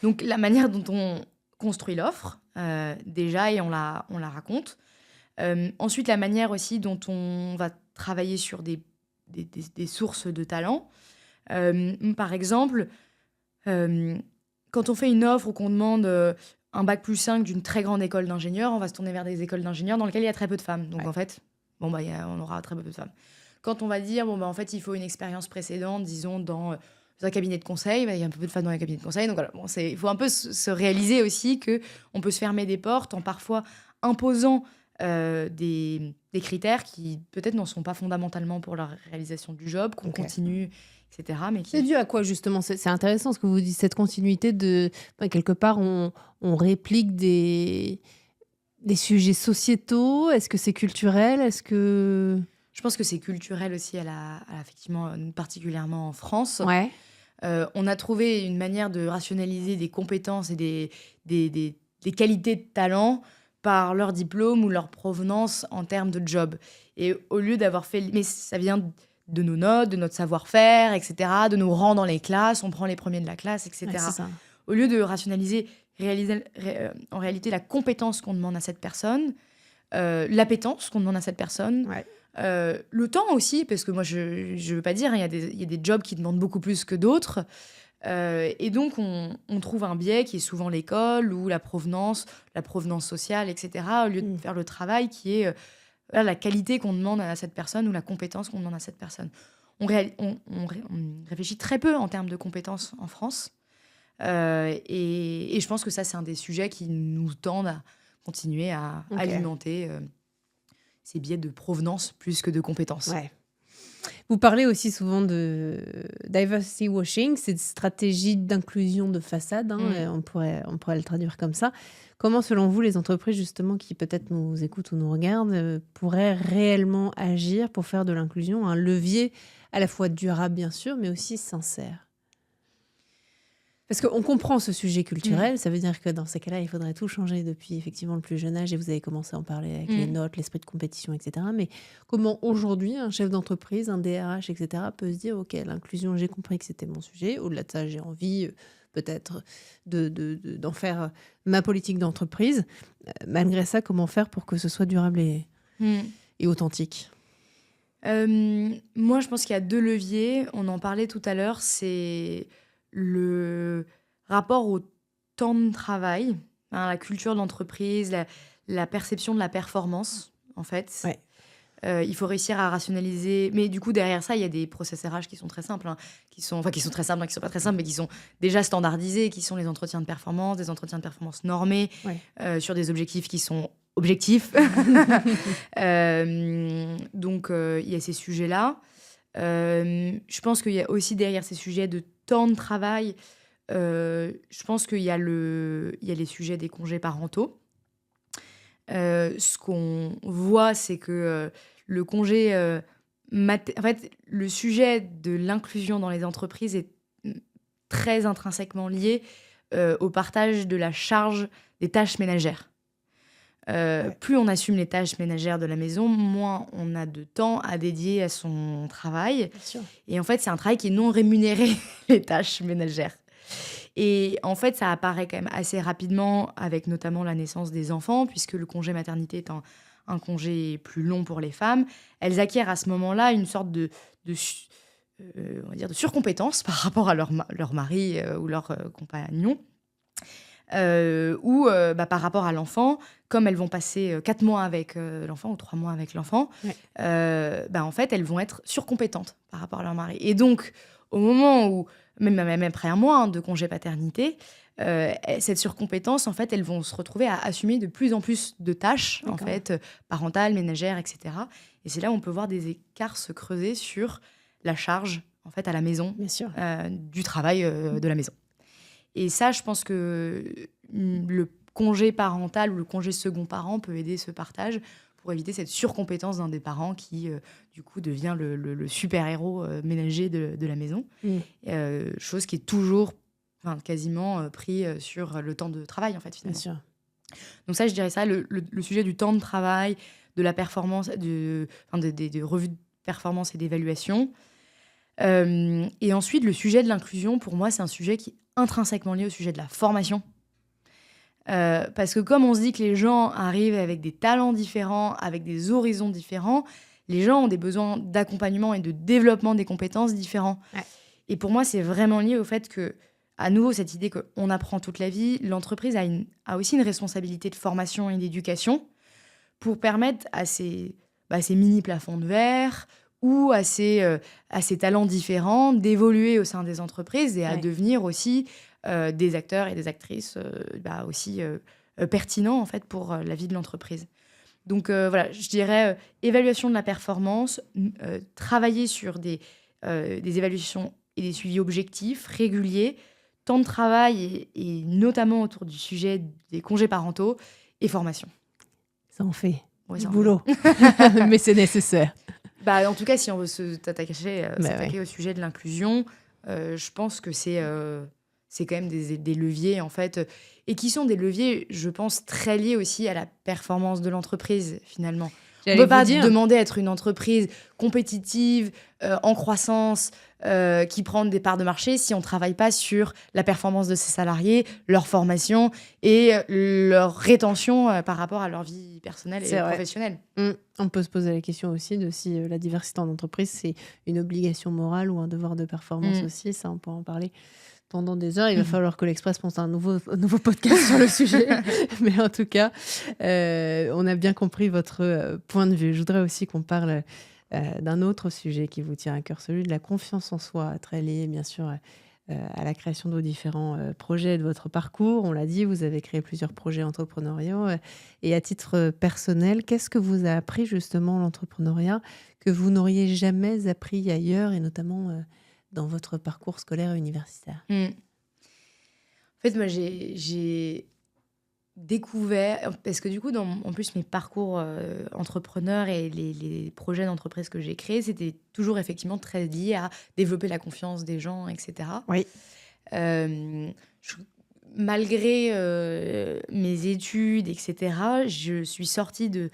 Speaker 1: Donc la manière dont on construit l'offre, déjà, et on la raconte. Ensuite, la manière aussi dont on va travailler sur des sources de talent. Par exemple, quand on fait une offre ou qu'on demande un bac+5 d'une très grande école d'ingénieurs, on va se tourner vers des écoles d'ingénieurs dans lesquelles il y a très peu de femmes. Donc
Speaker 2: Ouais.
Speaker 1: en fait, on aura très peu de femmes. Quand on va dire, en fait, il faut une expérience précédente, disons, dans un cabinet de conseil, il y a un peu de femmes dans les cabinets de conseil. Donc voilà, il faut un peu se réaliser aussi qu'on peut se fermer des portes en parfois imposant des critères qui peut-être n'en sont pas fondamentalement pour la réalisation du job, qu'on
Speaker 2: Ok.
Speaker 1: continue, etc. Mais
Speaker 2: C'est
Speaker 1: qui...
Speaker 2: dû à quoi justement? C'est intéressant ce que vous dites, cette continuité de quelque part on réplique des sujets sociétaux. Est-ce que c'est culturel? Est-ce que
Speaker 1: Je pense que c'est culturel aussi, effectivement, particulièrement en France.
Speaker 2: ouais,
Speaker 1: On a trouvé une manière de rationaliser des compétences et des qualités de talent par leur diplôme ou leur provenance en termes de job. Et au lieu d'avoir fait... Mais ça vient de nos notes, de notre savoir-faire, etc., de nos rangs dans les classes, on prend les premiers de la classe,
Speaker 2: ouais, c'est
Speaker 1: etc.
Speaker 2: ça.
Speaker 1: Au lieu de rationaliser, en réalité, la compétence qu'on demande à cette personne, l'appétence qu'on demande à cette personne,
Speaker 2: Ouais.
Speaker 1: le temps aussi, parce que moi, je ne veux pas dire, il y a des jobs qui demandent beaucoup plus que d'autres. Et donc, on trouve un biais qui est souvent l'école ou la provenance sociale, etc., au lieu de faire le travail qui est voilà, la qualité qu'on demande à cette personne ou la compétence qu'on demande à cette personne. On réfléchit très peu en termes de compétences en France. Et je pense que ça, c'est un des sujets qui nous tendent à continuer à
Speaker 2: Ok.
Speaker 1: alimenter ces biais de provenance plus que de compétences.
Speaker 2: Ouais. Vous parlez aussi souvent de diversity washing, cette stratégie d'inclusion de façade, hein, on pourrait le traduire comme ça. Comment, selon vous, les entreprises justement qui peut-être nous écoutent ou nous regardent pourraient réellement agir pour faire de l'inclusion un levier à la fois durable, bien sûr, mais aussi sincère? Parce qu'on comprend ce sujet culturel, ça veut dire que dans ces cas-là, il faudrait tout changer depuis effectivement le plus jeune âge, et vous avez commencé à en parler avec les notes, l'esprit de compétition, etc. Mais comment aujourd'hui un chef d'entreprise, un DRH, etc. peut se dire, ok, l'inclusion, j'ai compris que c'était mon sujet, au-delà de ça, j'ai envie peut-être d'en faire ma politique d'entreprise. Malgré ça, comment faire pour que ce soit durable et authentique?
Speaker 1: Moi, je pense qu'il y a 2 leviers. On en parlait tout à l'heure, c'est le rapport au temps de travail, hein, la culture d'entreprise, la perception de la performance, en fait.
Speaker 2: Ouais.
Speaker 1: Il faut réussir à rationaliser. Mais du coup, derrière ça, il y a des process RH qui sont très simples, hein, qui sont très simples, hein, qui sont pas très simples, mais qui sont déjà standardisés, qui sont les entretiens de performance, des entretiens de performance normés,
Speaker 2: Ouais.
Speaker 1: sur des objectifs qui sont objectifs. Donc, il y a ces sujets-là. Je pense qu'il y a aussi derrière ces sujets de temps de travail, je pense qu'il y a les sujets des congés parentaux. Ce qu'on voit, c'est que le congé, en fait, le sujet de l'inclusion dans les entreprises est très intrinsèquement lié au partage de la charge des tâches ménagères.
Speaker 2: Ouais.
Speaker 1: Plus on assume les tâches ménagères de la maison, moins on a de temps à dédier à son travail.
Speaker 2: Bien sûr.
Speaker 1: Et en fait, c'est un travail qui est non rémunéré, les tâches ménagères. Et en fait, ça apparaît quand même assez rapidement avec notamment la naissance des enfants, puisque le congé maternité est un congé plus long pour les femmes. Elles acquièrent à ce moment-là une sorte on va dire de surcompétence par rapport à leur mari ou leur compagnon. Ou par rapport à l'enfant, comme elles vont passer 4 mois avec l'enfant ou 3 mois avec l'enfant,
Speaker 2: Ouais.
Speaker 1: en fait, elles vont être surcompétentes par rapport à leur mari. Et donc, au moment où, même après un mois de congé paternité, cette surcompétence, en fait, elles vont se retrouver à assumer de plus en plus de tâches, en fait, parentales, ménagères, etc. Et c'est là où on peut voir des écarts se creuser sur la charge, en fait, à la maison,
Speaker 2: Bien sûr.
Speaker 1: du travail de la maison. Et ça, je pense que le congé parental ou le congé second parent peut aider ce partage pour éviter cette surcompétence d'un des parents qui, du coup, devient le super-héros ménager de la maison. Chose qui est toujours, quasiment pris sur le temps de travail, en fait, finalement.
Speaker 2: Bien sûr.
Speaker 1: Donc ça, je dirais ça, le sujet du temps de travail, de la performance, des revues de performance et d'évaluation. Et ensuite, le sujet de l'inclusion, pour moi, c'est un sujet qui est intrinsèquement lié au sujet de la formation. Parce que comme on se dit que les gens arrivent avec des talents différents, avec des horizons différents, les gens ont des besoins d'accompagnement et de développement des compétences différents.
Speaker 2: Ouais.
Speaker 1: Et pour moi, c'est vraiment lié au fait que, à nouveau, cette idée qu'on apprend toute la vie, l'entreprise a aussi une responsabilité de formation et d'éducation pour permettre à ces mini plafonds de verre ou à ces talents différents d'évoluer au sein des entreprises et à devenir aussi des acteurs et des actrices aussi pertinents en fait, pour la vie de l'entreprise. Donc voilà, je dirais évaluation de la performance, travailler sur des évaluations et des suivis objectifs, réguliers, temps de travail et notamment autour du sujet des congés parentaux et formation.
Speaker 2: Ça en fait
Speaker 1: Ouais,
Speaker 2: du
Speaker 1: ça en
Speaker 2: boulot, mais c'est nécessaire.
Speaker 1: Bah, en tout cas, si on veut s'attaquer au sujet de l'inclusion, je pense que c'est quand même des leviers, en fait, et qui sont des leviers, je pense, très liés aussi à la performance de l'entreprise, finalement. On ne
Speaker 2: J'allais
Speaker 1: peut pas
Speaker 2: vous dire,
Speaker 1: demander à être une entreprise compétitive, en croissance, qui prend des parts de marché si on ne travaille pas sur la performance de ses salariés, leur formation et leur rétention par rapport à leur vie personnelle
Speaker 2: c'est
Speaker 1: et
Speaker 2: vrai.
Speaker 1: professionnelle.
Speaker 2: On peut se poser la question aussi de si la diversité en entreprise, c'est une obligation morale ou un devoir de performance aussi. Ça, on peut en parler pendant des heures. Il va falloir que l'Express pense à un nouveau podcast sur le sujet. Mais en tout cas, on a bien compris votre point de vue. Je voudrais aussi qu'on parle d'un autre sujet qui vous tient à cœur, celui de la confiance en soi, très lié bien sûr à la création de vos différents projets, de votre parcours. On l'a dit, vous avez créé plusieurs projets entrepreneuriaux. Et à titre personnel, qu'est-ce que vous a appris justement l'entrepreneuriat que vous n'auriez jamais appris ailleurs et notamment dans votre parcours scolaire et universitaire?
Speaker 1: En fait, moi, j'ai découvert, parce que du coup, en plus, mes parcours entrepreneurs et les projets d'entreprise que j'ai créés, c'était toujours effectivement très lié à développer la confiance des gens, etc.
Speaker 2: Oui.
Speaker 1: Malgré mes études, etc., je suis sortie de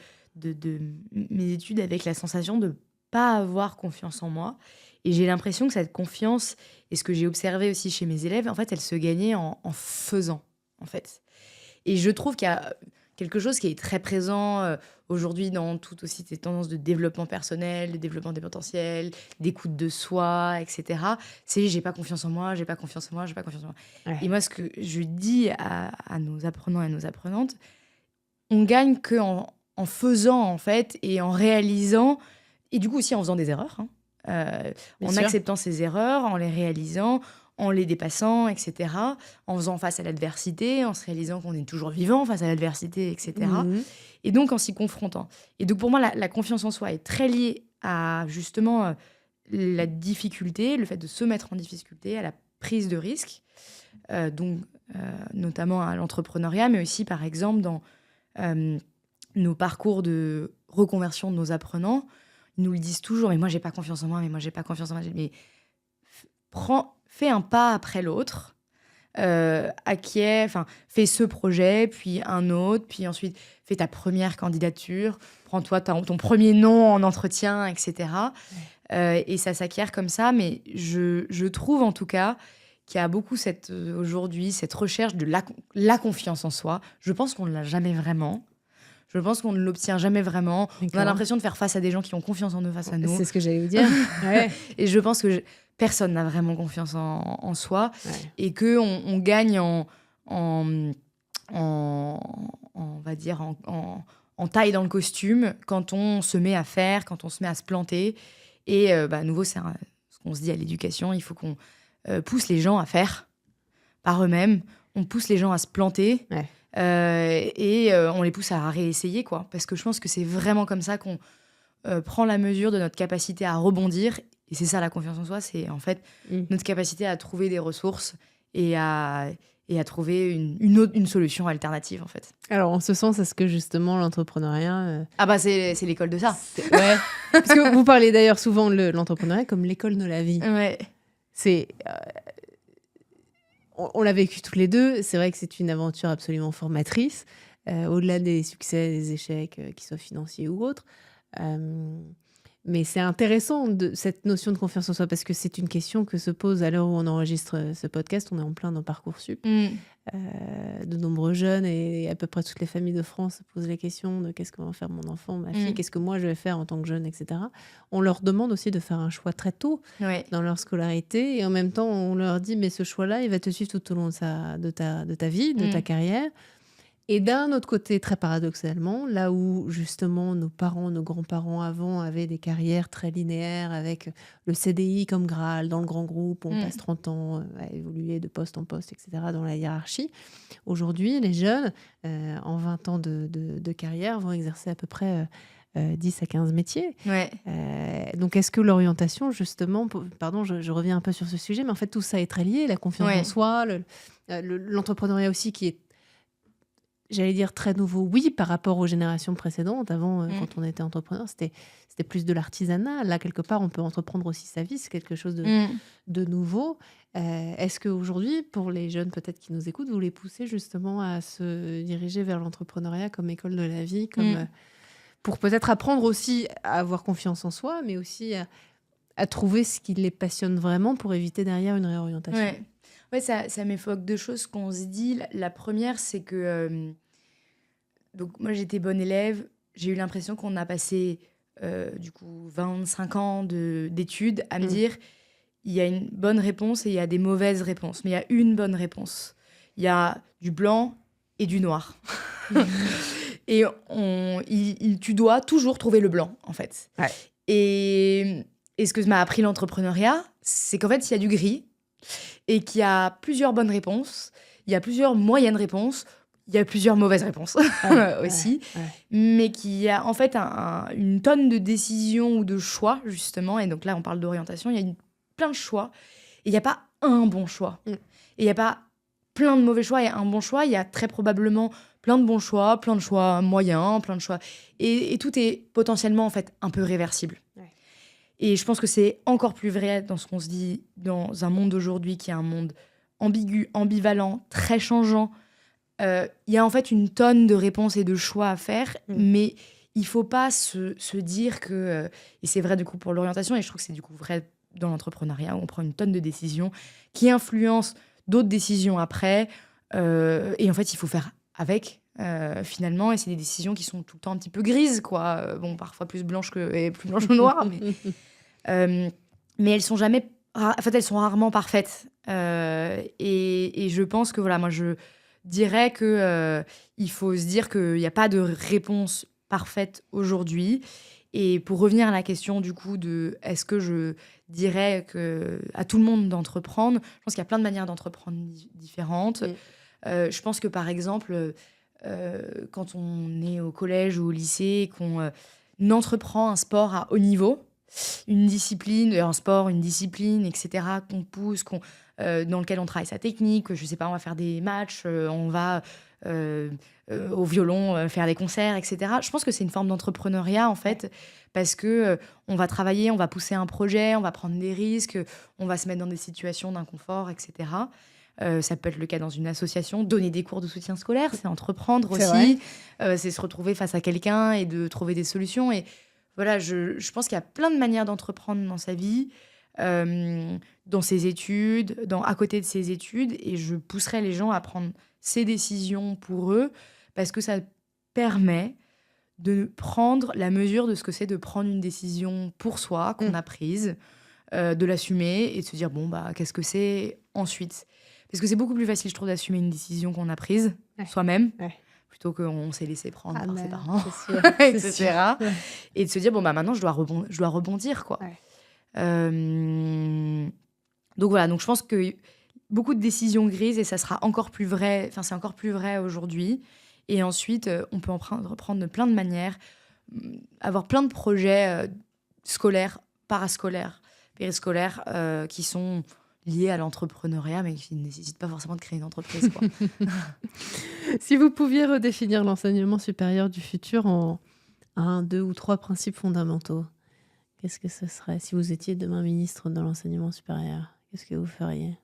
Speaker 1: mes études avec la sensation de ne pas avoir confiance en moi. Et j'ai l'impression que cette confiance, et ce que j'ai observé aussi chez mes élèves, en fait, elle se gagnait en faisant, en fait. Et je trouve qu'il y a quelque chose qui est très présent aujourd'hui dans toutes aussi ces tendances de développement personnel, de développement des potentiels, d'écoute de soi, etc. C'est j'ai pas confiance en moi, j'ai pas confiance en moi, j'ai pas confiance en moi.
Speaker 2: Ouais.
Speaker 1: Et moi, ce que je dis à nos apprenants et à nos apprenantes, on gagne que en faisant, en fait, et en réalisant, et du coup aussi en faisant des erreurs,
Speaker 2: Bien
Speaker 1: en
Speaker 2: sûr.
Speaker 1: acceptant ces erreurs, en les réalisant, en les dépassant, etc., en faisant face à l'adversité, en se réalisant qu'on est toujours vivant face à l'adversité, etc.,
Speaker 2: Mhm.
Speaker 1: et donc en s'y confrontant. Et donc pour moi, la confiance en soi est très liée à justement la difficulté, le fait de se mettre en difficulté, à la prise de risque, donc notamment à l'entrepreneuriat, mais aussi par exemple dans nos parcours de reconversion de nos apprenants. Ils nous le disent toujours, mais moi j'ai pas confiance en moi, mais moi j'ai pas confiance en moi. Mais fais un pas après l'autre, fais ce projet, puis un autre, puis ensuite fais ta première candidature, prends-toi ton premier nom en entretien, etc. Et ça s'acquiert comme ça, mais je trouve en tout cas qu'il y a beaucoup aujourd'hui cette recherche de la confiance en soi. Je pense qu'on ne l'a jamais vraiment. Je pense qu'on ne l'obtient jamais vraiment. On a
Speaker 2: D'accord.
Speaker 1: l'impression de faire face à des gens qui ont confiance en eux face à nous.
Speaker 2: C'est ce que j'allais vous dire. Ouais.
Speaker 1: Et je pense que personne n'a vraiment confiance en soi.
Speaker 2: Ouais.
Speaker 1: Et qu'on gagne on va dire, en taille dans le costume quand on se met à faire, quand on se met à se planter. Et à nouveau, c'est ce qu'on se dit à l'éducation, il faut qu'on pousse les gens à faire par eux-mêmes. On pousse les gens à se planter.
Speaker 2: Ouais.
Speaker 1: Et on les pousse à réessayer, quoi. Parce que je pense que c'est vraiment comme ça qu'on prend la mesure de notre capacité à rebondir. Et c'est ça, la confiance en soi, c'est en fait notre capacité à trouver des ressources et à trouver une solution alternative, en fait.
Speaker 2: Alors, en ce sens, est-ce que justement l'entrepreneuriat...
Speaker 1: Ah bah, c'est l'école de ça.
Speaker 2: Ouais. Parce que vous parlez d'ailleurs souvent de l'entrepreneuriat comme l'école de la vie.
Speaker 1: Ouais.
Speaker 2: C'est... on l'a vécu tous les deux. C'est vrai que c'est une aventure absolument formatrice, au-delà des succès, des échecs, qu'ils soient financiers ou autres. Mais c'est intéressant cette notion de confiance en soi, parce que c'est une question que se pose à l'heure où on enregistre ce podcast. On est en plein dans Parcoursup. De nombreux jeunes et à peu près toutes les familles de France se posent la question de qu'est-ce que va faire mon enfant, ma fille, qu'est-ce que moi je vais faire en tant que jeune, etc. On leur demande aussi de faire un choix très tôt dans leur scolarité, et en même temps on leur dit mais ce choix-là il va te suivre tout au long de ta vie, de ta carrière. Et d'un autre côté, très paradoxalement, là où justement nos parents, nos grands-parents avant avaient des carrières très linéaires avec le CDI comme Graal dans le grand groupe, où on passe 30 ans à évoluer de poste en poste, etc., dans la hiérarchie. Aujourd'hui, les jeunes, en 20 ans de carrière, vont exercer à peu près 10 à 15 métiers.
Speaker 1: Ouais.
Speaker 2: Donc, est-ce que l'orientation, justement, pardon, je reviens un peu sur ce sujet, mais en fait, tout ça est très lié, la confiance en soi, l'entrepreneuriat aussi qui est, j'allais dire, très nouveau, oui, par rapport aux générations précédentes. Avant, quand on était entrepreneur, c'était plus de l'artisanat. Là, quelque part, on peut entreprendre aussi sa vie. C'est quelque chose de nouveau. Est-ce qu'aujourd'hui, pour les jeunes peut-être qui nous écoutent, vous les poussez justement à se diriger vers l'entrepreneuriat comme école de la vie, comme, pour peut-être apprendre aussi à avoir confiance en soi, mais aussi à trouver ce qui les passionne vraiment pour éviter derrière une réorientation?
Speaker 1: Ouais, ça m'évoque deux choses qu'on se dit. La première, c'est que donc moi, j'étais bonne élève. J'ai eu l'impression qu'on a passé du coup 25 ans d'études à me dire il y a une bonne réponse et il y a des mauvaises réponses. Mais il y a une bonne réponse. Il y a du blanc et du noir. Et tu dois toujours trouver le blanc, en fait.
Speaker 2: Ouais.
Speaker 1: Et ce que m'a appris l'entrepreneuriat, c'est qu'en fait, il y a du gris et qu'il y a plusieurs bonnes réponses, il y a plusieurs moyennes réponses, il y a plusieurs mauvaises réponses aussi, mais qu'il y a en fait une tonne de décisions ou de choix, justement, et donc là, on parle d'orientation, il y a plein de choix, et il n'y a pas un bon choix. Et il n'y a pas plein de mauvais choix et un bon choix, il y a très probablement plein de bons choix, plein de choix moyens, plein de choix, et tout est potentiellement, en fait, un peu réversible. Et je pense que c'est encore plus vrai dans ce qu'on se dit dans un monde d'aujourd'hui qui est un monde ambigu, ambivalent, très changeant. Il y a en fait une tonne de réponses et de choix à faire, mais il ne faut pas se dire que... et c'est vrai du coup pour l'orientation, et je trouve que c'est du coup vrai dans l'entrepreneuriat, où on prend une tonne de décisions qui influencent d'autres décisions après. Et en fait, il faut faire avec, finalement. Et c'est des décisions qui sont tout le temps un petit peu grises, quoi. Bon, parfois plus blanches que noires, mais elles sont jamais... En fait, elles sont rarement parfaites. Et je pense que, voilà, moi, je dirais que il faut se dire qu'il n'y a pas de réponse parfaite aujourd'hui. Et pour revenir à la question, du coup, de est-ce que je dirais à tout le monde d'entreprendre, je pense qu'il y a plein de manières d'entreprendre différentes. Je pense que, par exemple, quand on est au collège ou au lycée, qu'on entreprend un sport à haut niveau, une discipline, un sport, une discipline, etc., qu'on pousse, dans lequel on travaille sa technique, je sais pas, on va faire des matchs, on va au violon faire des concerts, etc. Je pense que c'est une forme d'entrepreneuriat, en fait, parce que on va travailler, on va pousser un projet, on va prendre des risques, on va se mettre dans des situations d'inconfort, etc. Ça peut être le cas dans une association. Donner des cours de soutien scolaire, c'est entreprendre aussi. C'est se retrouver face à quelqu'un et de trouver des solutions. Et voilà, je pense qu'il y a plein de manières d'entreprendre dans sa vie, dans ses études, à côté de ses études. Et je pousserais les gens à prendre ces décisions pour eux, parce que ça permet de prendre la mesure de ce que c'est de prendre une décision pour soi, qu'on a prise, de l'assumer et de se dire, bon, bah, qu'est-ce que c'est ensuite ? Parce que c'est beaucoup plus facile, je trouve, d'assumer une décision qu'on a prise soi-même, plutôt qu'on s'est laissé prendre par ses parents, etc. Et de se dire, bon, bah, maintenant, je dois rebondir, quoi. Donc voilà, donc je pense que beaucoup de décisions grises, et ça sera encore plus vrai, enfin, c'est encore plus vrai aujourd'hui. Et ensuite, on peut reprendre de plein de manières, avoir plein de projets scolaires, parascolaires, périscolaires, qui sont liés à l'entrepreneuriat, mais qui ne nécessitent pas forcément de créer une entreprise, quoi.
Speaker 2: Si vous pouviez redéfinir l'enseignement supérieur du futur en 1, 2 ou 3 principes fondamentaux, qu'est-ce que ce serait? Si vous étiez demain ministre de l'enseignement supérieur, qu'est-ce que vous feriez?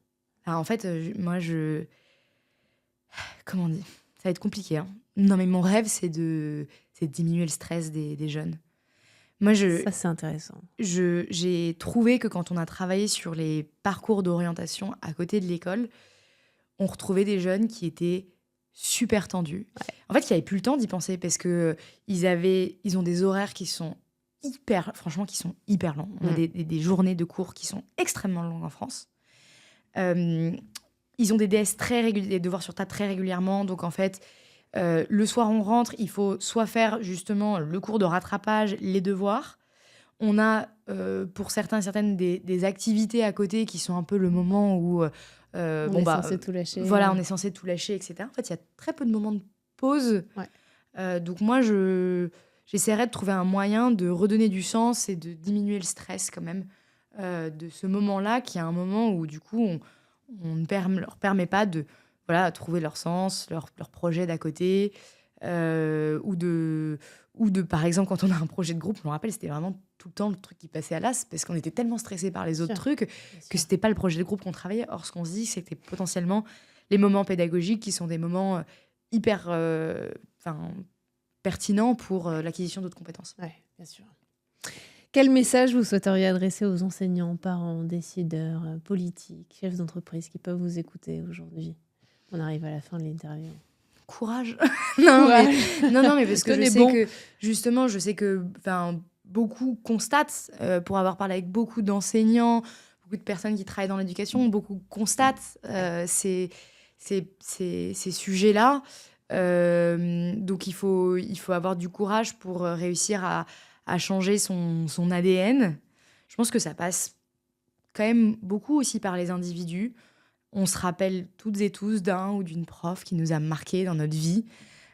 Speaker 2: Alors
Speaker 1: en fait, moi, comment dire? Ça va être compliqué, hein. Non, mais mon rêve, c'est de diminuer le stress des jeunes. Moi,
Speaker 2: ça, c'est intéressant.
Speaker 1: J'ai trouvé que quand on a travaillé sur les parcours d'orientation à côté de l'école, on retrouvait des jeunes qui étaient super tendus. En fait, qui n'avaient plus le temps d'y penser, parce que ils ont des horaires qui sont franchement, qui sont hyper longs. On a des journées de cours qui sont extrêmement longues en France. Ils ont des DS très réguliers, des devoirs sur table très régulièrement. Donc, en fait, Le soir, on rentre, il faut soit faire justement le cours de rattrapage, les devoirs. On a, pour certains et certaines, des activités à côté qui sont un peu le moment où,
Speaker 2: On est censé tout lâcher.
Speaker 1: voilà, on est censé tout lâcher, etc. En fait, il y a très peu de moments de pause.
Speaker 2: Ouais.
Speaker 1: Donc moi, j'essaierai de trouver un moyen de redonner du sens et de diminuer le stress quand même de ce moment-là, qui est un moment où, du coup, on ne leur permet pas de trouver leur sens, leur projet d'à côté, ou de, par exemple, quand on a un projet de groupe, je me rappelle, c'était vraiment tout le temps le truc qui passait à l'as, parce qu'on était tellement stressé par les autres trucs que c'était pas le projet de groupe qu'on travaillait. Or, ce qu'on se dit, c'était potentiellement les moments pédagogiques qui sont des moments hyper pertinents pour l'acquisition d'autres compétences.
Speaker 2: Oui, bien sûr. Quel message vous souhaiteriez adresser aux enseignants, parents, décideurs, politiques, chefs d'entreprise qui peuvent vous écouter aujourd'hui? On arrive à la fin de l'interview.
Speaker 1: Courage. Non, mais parce que je sais que beaucoup constatent, pour avoir parlé avec beaucoup d'enseignants, beaucoup de personnes qui travaillent dans l'éducation, beaucoup constatent ces sujets-là. Donc il faut avoir du courage pour réussir à changer son ADN. Je pense que ça passe quand même beaucoup aussi par les individus. On se rappelle toutes et tous d'un ou d'une prof qui nous a marqué dans notre vie,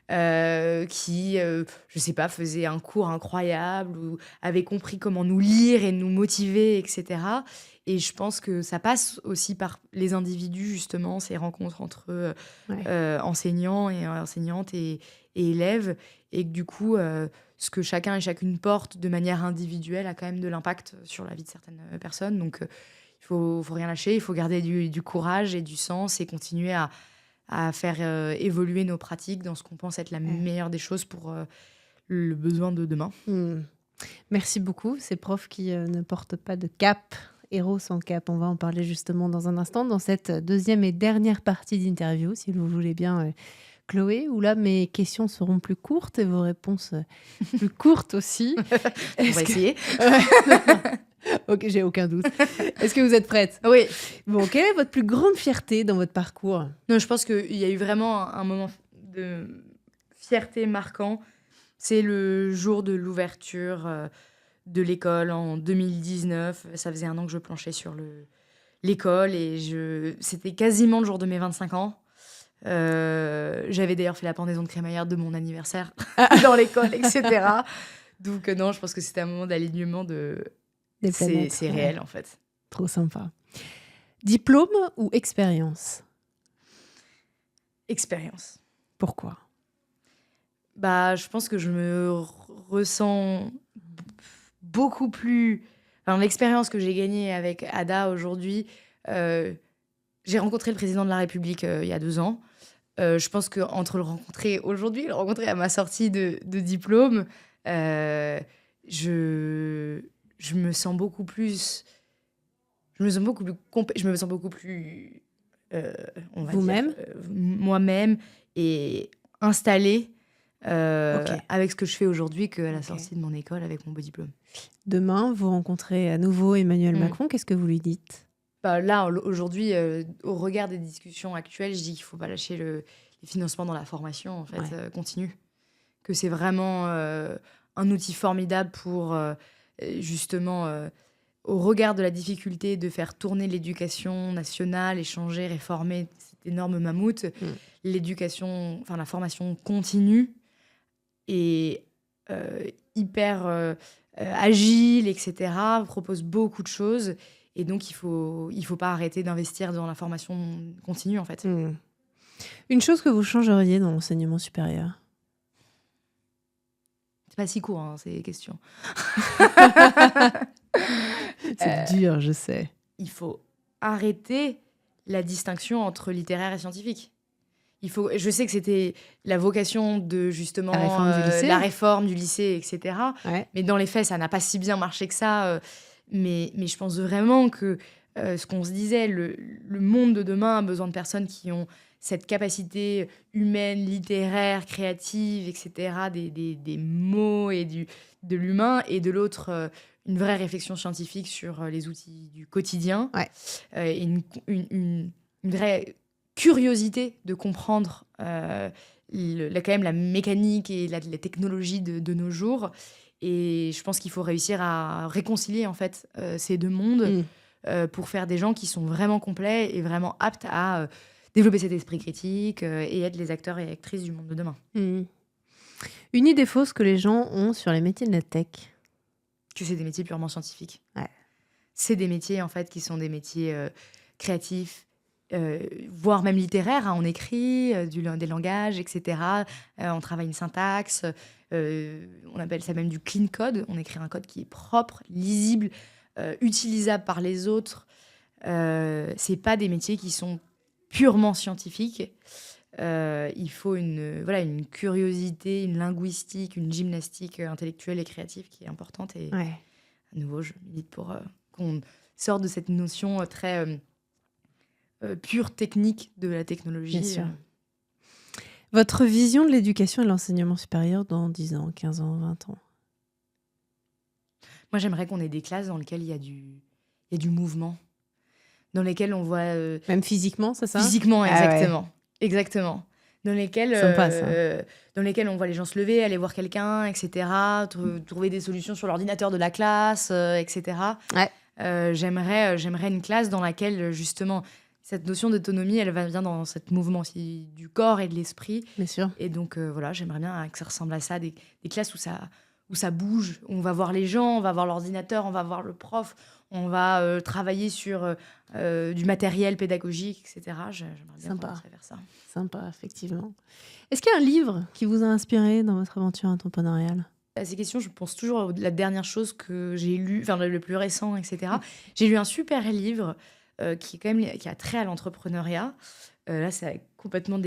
Speaker 1: qui, je sais pas, faisait un cours incroyable ou avait compris comment nous lire et nous motiver, etc. Et je pense que ça passe aussi par les individus, justement, ces rencontres entre enseignants et enseignantes et élèves. Et que du coup, ce que chacun et chacune porte de manière individuelle a quand même de l'impact sur la vie de certaines personnes. Donc, il faut rien lâcher, il faut garder du courage et du sens et continuer à faire évoluer nos pratiques dans ce qu'on pense être la meilleure des choses pour le besoin de demain.
Speaker 2: Merci beaucoup. Ces profs qui ne portent pas de cap, héros sans cap. On va en parler justement dans un instant, dans cette deuxième et dernière partie d'interview, si vous voulez bien, Chloé, où là, mes questions seront plus courtes et vos réponses plus courtes aussi.
Speaker 1: On va essayer.
Speaker 2: Ok, j'ai aucun doute. Est-ce que vous êtes prête?
Speaker 1: Oui.
Speaker 2: Bon, quelle est votre plus grande fierté dans votre parcours?
Speaker 1: Non, je pense qu'il y a eu vraiment un moment de fierté marquant. C'est le jour de l'ouverture de l'école en 2019. Ça faisait 1 an que je planchais sur l'école et c'était quasiment le jour de mes 25 ans. J'avais d'ailleurs fait la pendaison de crémaillère de mon anniversaire dans l'école, etc. Donc non, je pense que c'était un moment d'alignement c'est réel, en fait.
Speaker 2: Trop sympa. Diplôme ou expérience?
Speaker 1: Expérience.
Speaker 2: Pourquoi?
Speaker 1: Je pense que je me ressens beaucoup plus... l'expérience que j'ai gagnée avec Ada aujourd'hui, j'ai rencontré le président de la République il y a 2 ans. Je pense qu'entre le rencontrer aujourd'hui et le rencontrer à ma sortie de diplôme, je me sens beaucoup plus... Je me sens beaucoup plus on va
Speaker 2: vous-même
Speaker 1: dire, moi-même et installée avec ce que je fais aujourd'hui qu'à la sortie de mon école avec mon beau diplôme.
Speaker 2: Demain, vous rencontrez à nouveau Emmanuel Macron. Qu'est-ce que vous lui dites?
Speaker 1: Là, aujourd'hui, au regard des discussions actuelles, je dis qu'il ne faut pas lâcher les financements dans la formation en fait, continue. Que c'est vraiment un outil formidable pour justement... au regard de la difficulté de faire tourner l'éducation nationale et changer, réformer cet énorme mammouth, la formation continue et hyper agile, etc., propose beaucoup de choses. Et donc, il faut pas arrêter d'investir dans la formation continue, en fait.
Speaker 2: Une chose que vous changeriez dans l'enseignement supérieur?
Speaker 1: C'est pas si court, hein, ces questions.
Speaker 2: C'est dur, je sais.
Speaker 1: Il faut arrêter la distinction entre littéraire et scientifique. Je sais que c'était la vocation de justement la réforme du lycée, etc. Ouais. Mais dans les faits, ça n'a pas si bien marché que ça. Mais je pense vraiment que ce qu'on se disait, le monde de demain a besoin de personnes qui ont cette capacité humaine, littéraire, créative, etc., des mots et de l'humain, et de l'autre, une vraie réflexion scientifique sur les outils du quotidien, et une vraie curiosité de comprendre quand même la mécanique et la technologie de nos jours. Et je pense qu'il faut réussir à réconcilier en fait ces deux mondes pour faire des gens qui sont vraiment complets et vraiment aptes à développer cet esprit critique et être les acteurs et actrices du monde de demain.
Speaker 2: Une idée fausse que les gens ont sur les métiers de la tech.
Speaker 1: Que c'est des métiers purement scientifiques.
Speaker 2: Ouais.
Speaker 1: C'est des métiers en fait qui sont des métiers créatifs, voire même littéraires. Hein. On écrit des langages, etc. On travaille une syntaxe. On appelle ça même du clean code. On écrit un code qui est propre, lisible, utilisable par les autres. C'est pas des métiers qui sont purement scientifiques. Il faut une curiosité, une linguistique, une gymnastique intellectuelle et créative qui est importante. Et à nouveau, je milite pour qu'on sorte de cette notion très pure technique de la technologie.
Speaker 2: Bien sûr. Votre vision de l'éducation et de l'enseignement supérieur dans 10 ans, 15 ans, 20 ans?
Speaker 1: Moi, j'aimerais qu'on ait des classes dans lesquelles il y a du mouvement, dans lesquelles on voit...
Speaker 2: Même physiquement, c'est ça?
Speaker 1: Physiquement, exactement. Exactement. Dans lesquelles, dans lesquelles on voit les gens se lever, aller voir quelqu'un, etc. Trouver des solutions sur l'ordinateur de la classe, etc. J'aimerais une classe dans laquelle, justement, cette notion d'autonomie, elle vient dans ce mouvement aussi du corps et de l'esprit.
Speaker 2: Bien sûr.
Speaker 1: Et donc, j'aimerais bien que ça ressemble à ça, des classes où ça bouge, où on va voir les gens, on va voir l'ordinateur, on va voir le prof, on va travailler sur du matériel pédagogique, etc. J'aimerais bien qu'on aille vers ça.
Speaker 2: Sympa, effectivement. Est-ce qu'il y a un livre qui vous a inspiré dans votre aventure entrepreneuriale?
Speaker 1: À ces questions, je pense toujours à la dernière chose que j'ai lue, enfin le plus récent, etc. J'ai lu un super livre qui a trait à l'entrepreneuriat. Là, c'est complètement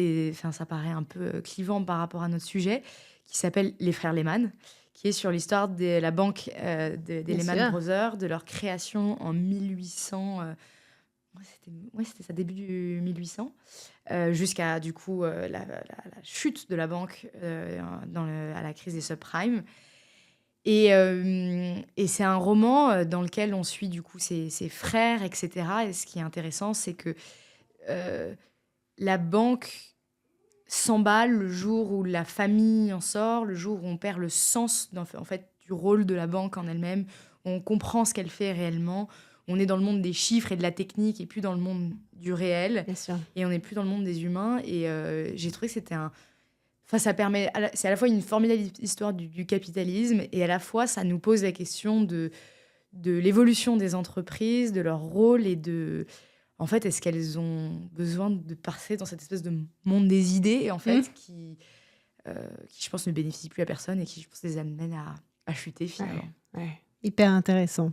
Speaker 1: ça paraît un peu clivant par rapport à notre sujet, qui s'appelle Les Frères Lehman, qui est sur l'histoire de la banque des Lehman Brothers, de leur création en 1800. C'était ça, début du 1800, jusqu'à du coup la chute de la banque à la crise des subprimes. Et c'est un roman dans lequel on suit du coup ses frères, etc. Et ce qui est intéressant, c'est que la banque s'emballe le jour où la famille en sort, le jour où on perd le sens en fait, du rôle de la banque en elle-même, on comprend ce qu'elle fait réellement. On est dans le monde des chiffres et de la technique et plus dans le monde du réel.
Speaker 2: Bien sûr.
Speaker 1: Et on n'est plus dans le monde des humains. Et j'ai trouvé que c'était ça permet... C'est à la fois une formidable histoire du capitalisme et à la fois, ça nous pose la question de l'évolution des entreprises, de leur rôle et de... En fait, est-ce qu'elles ont besoin de passer dans cette espèce de monde des idées, en fait, qui, je pense, ne bénéficie plus à personne et qui, je pense, les amène à chuter, finalement.
Speaker 2: Ouais. Hyper intéressant.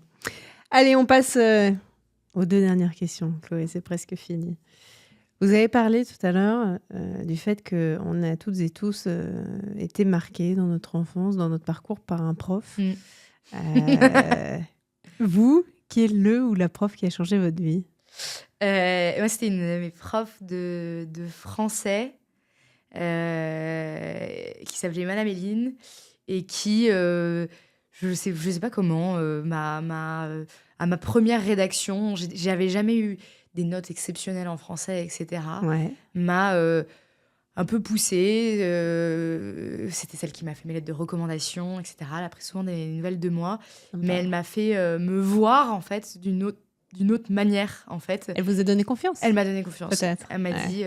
Speaker 2: Allez, on passe aux 2 dernières questions, Chloé, c'est presque fini. Vous avez parlé tout à l'heure du fait qu'on a toutes et tous été marqués dans notre enfance, dans notre parcours par un prof. Vous, qui est le ou la prof qui a changé votre vie?
Speaker 1: Moi, c'était une de mes profs de français qui s'appelait Madame Eline et qui, je sais pas comment, à ma première rédaction, j'avais jamais eu des notes exceptionnelles en français, etc. M'a un peu poussée. C'était celle qui m'a fait mes lettres de recommandation, etc. Elle a pris souvent des nouvelles de moi, mais elle m'a fait me voir en fait d'une autre manière, en fait.
Speaker 2: Elle vous a donné confiance?
Speaker 1: Elle m'a donné confiance.
Speaker 2: Peut-être.
Speaker 1: Elle m'a dit,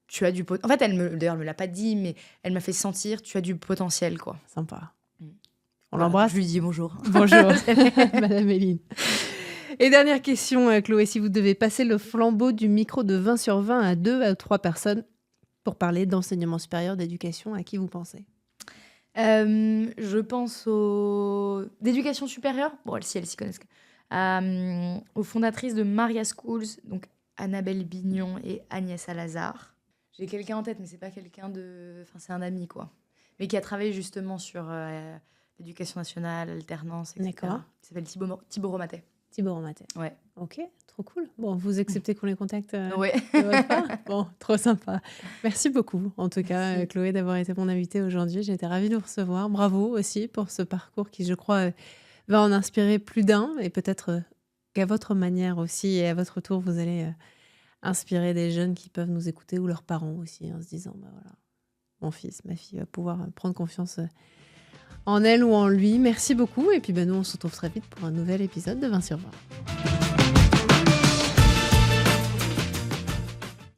Speaker 1: tu as du potentiel. En fait, d'ailleurs, elle me l'a pas dit, mais elle m'a fait sentir, tu as du potentiel, quoi.
Speaker 2: Sympa. On l'embrasse.
Speaker 1: Je lui dis bonjour.
Speaker 2: Bonjour, Madame Eline. Et dernière question, Chloé, si vous devez passer le flambeau du micro de 20 sur 20 à 2 à 3 personnes pour parler d'enseignement supérieur, d'éducation, à qui vous pensez?
Speaker 1: Je pense d'éducation supérieure. Bon, elles s'y connaissent. Aux fondatrices de Maria Schools, donc Annabelle Bignon et Agnès Salazar. J'ai quelqu'un en tête, mais c'est pas quelqu'un de... Enfin, c'est un ami, quoi. Mais qui a travaillé justement sur l'éducation nationale, l'alternance, etc.
Speaker 2: D'accord.
Speaker 1: Il s'appelle Thibaut Romatet.
Speaker 2: Thibaut Romatet.
Speaker 1: Ouais.
Speaker 2: Ok, trop cool. Bon, vous acceptez qu'on les contacte
Speaker 1: Ouais.
Speaker 2: de votre part? Bon, trop sympa. Merci beaucoup, en tout cas, Chloé, d'avoir été mon invitée aujourd'hui. J'ai été ravie de vous recevoir. Bravo aussi pour ce parcours qui, je crois, va en inspirer plus d'un et peut-être qu'à votre manière aussi et à votre tour, vous allez inspirer des jeunes qui peuvent nous écouter ou leurs parents aussi en se disant, bah voilà, mon fils, ma fille va pouvoir prendre confiance en elle ou en lui. Merci beaucoup. Et puis nous, on se retrouve très vite pour un nouvel épisode de 20 sur 20.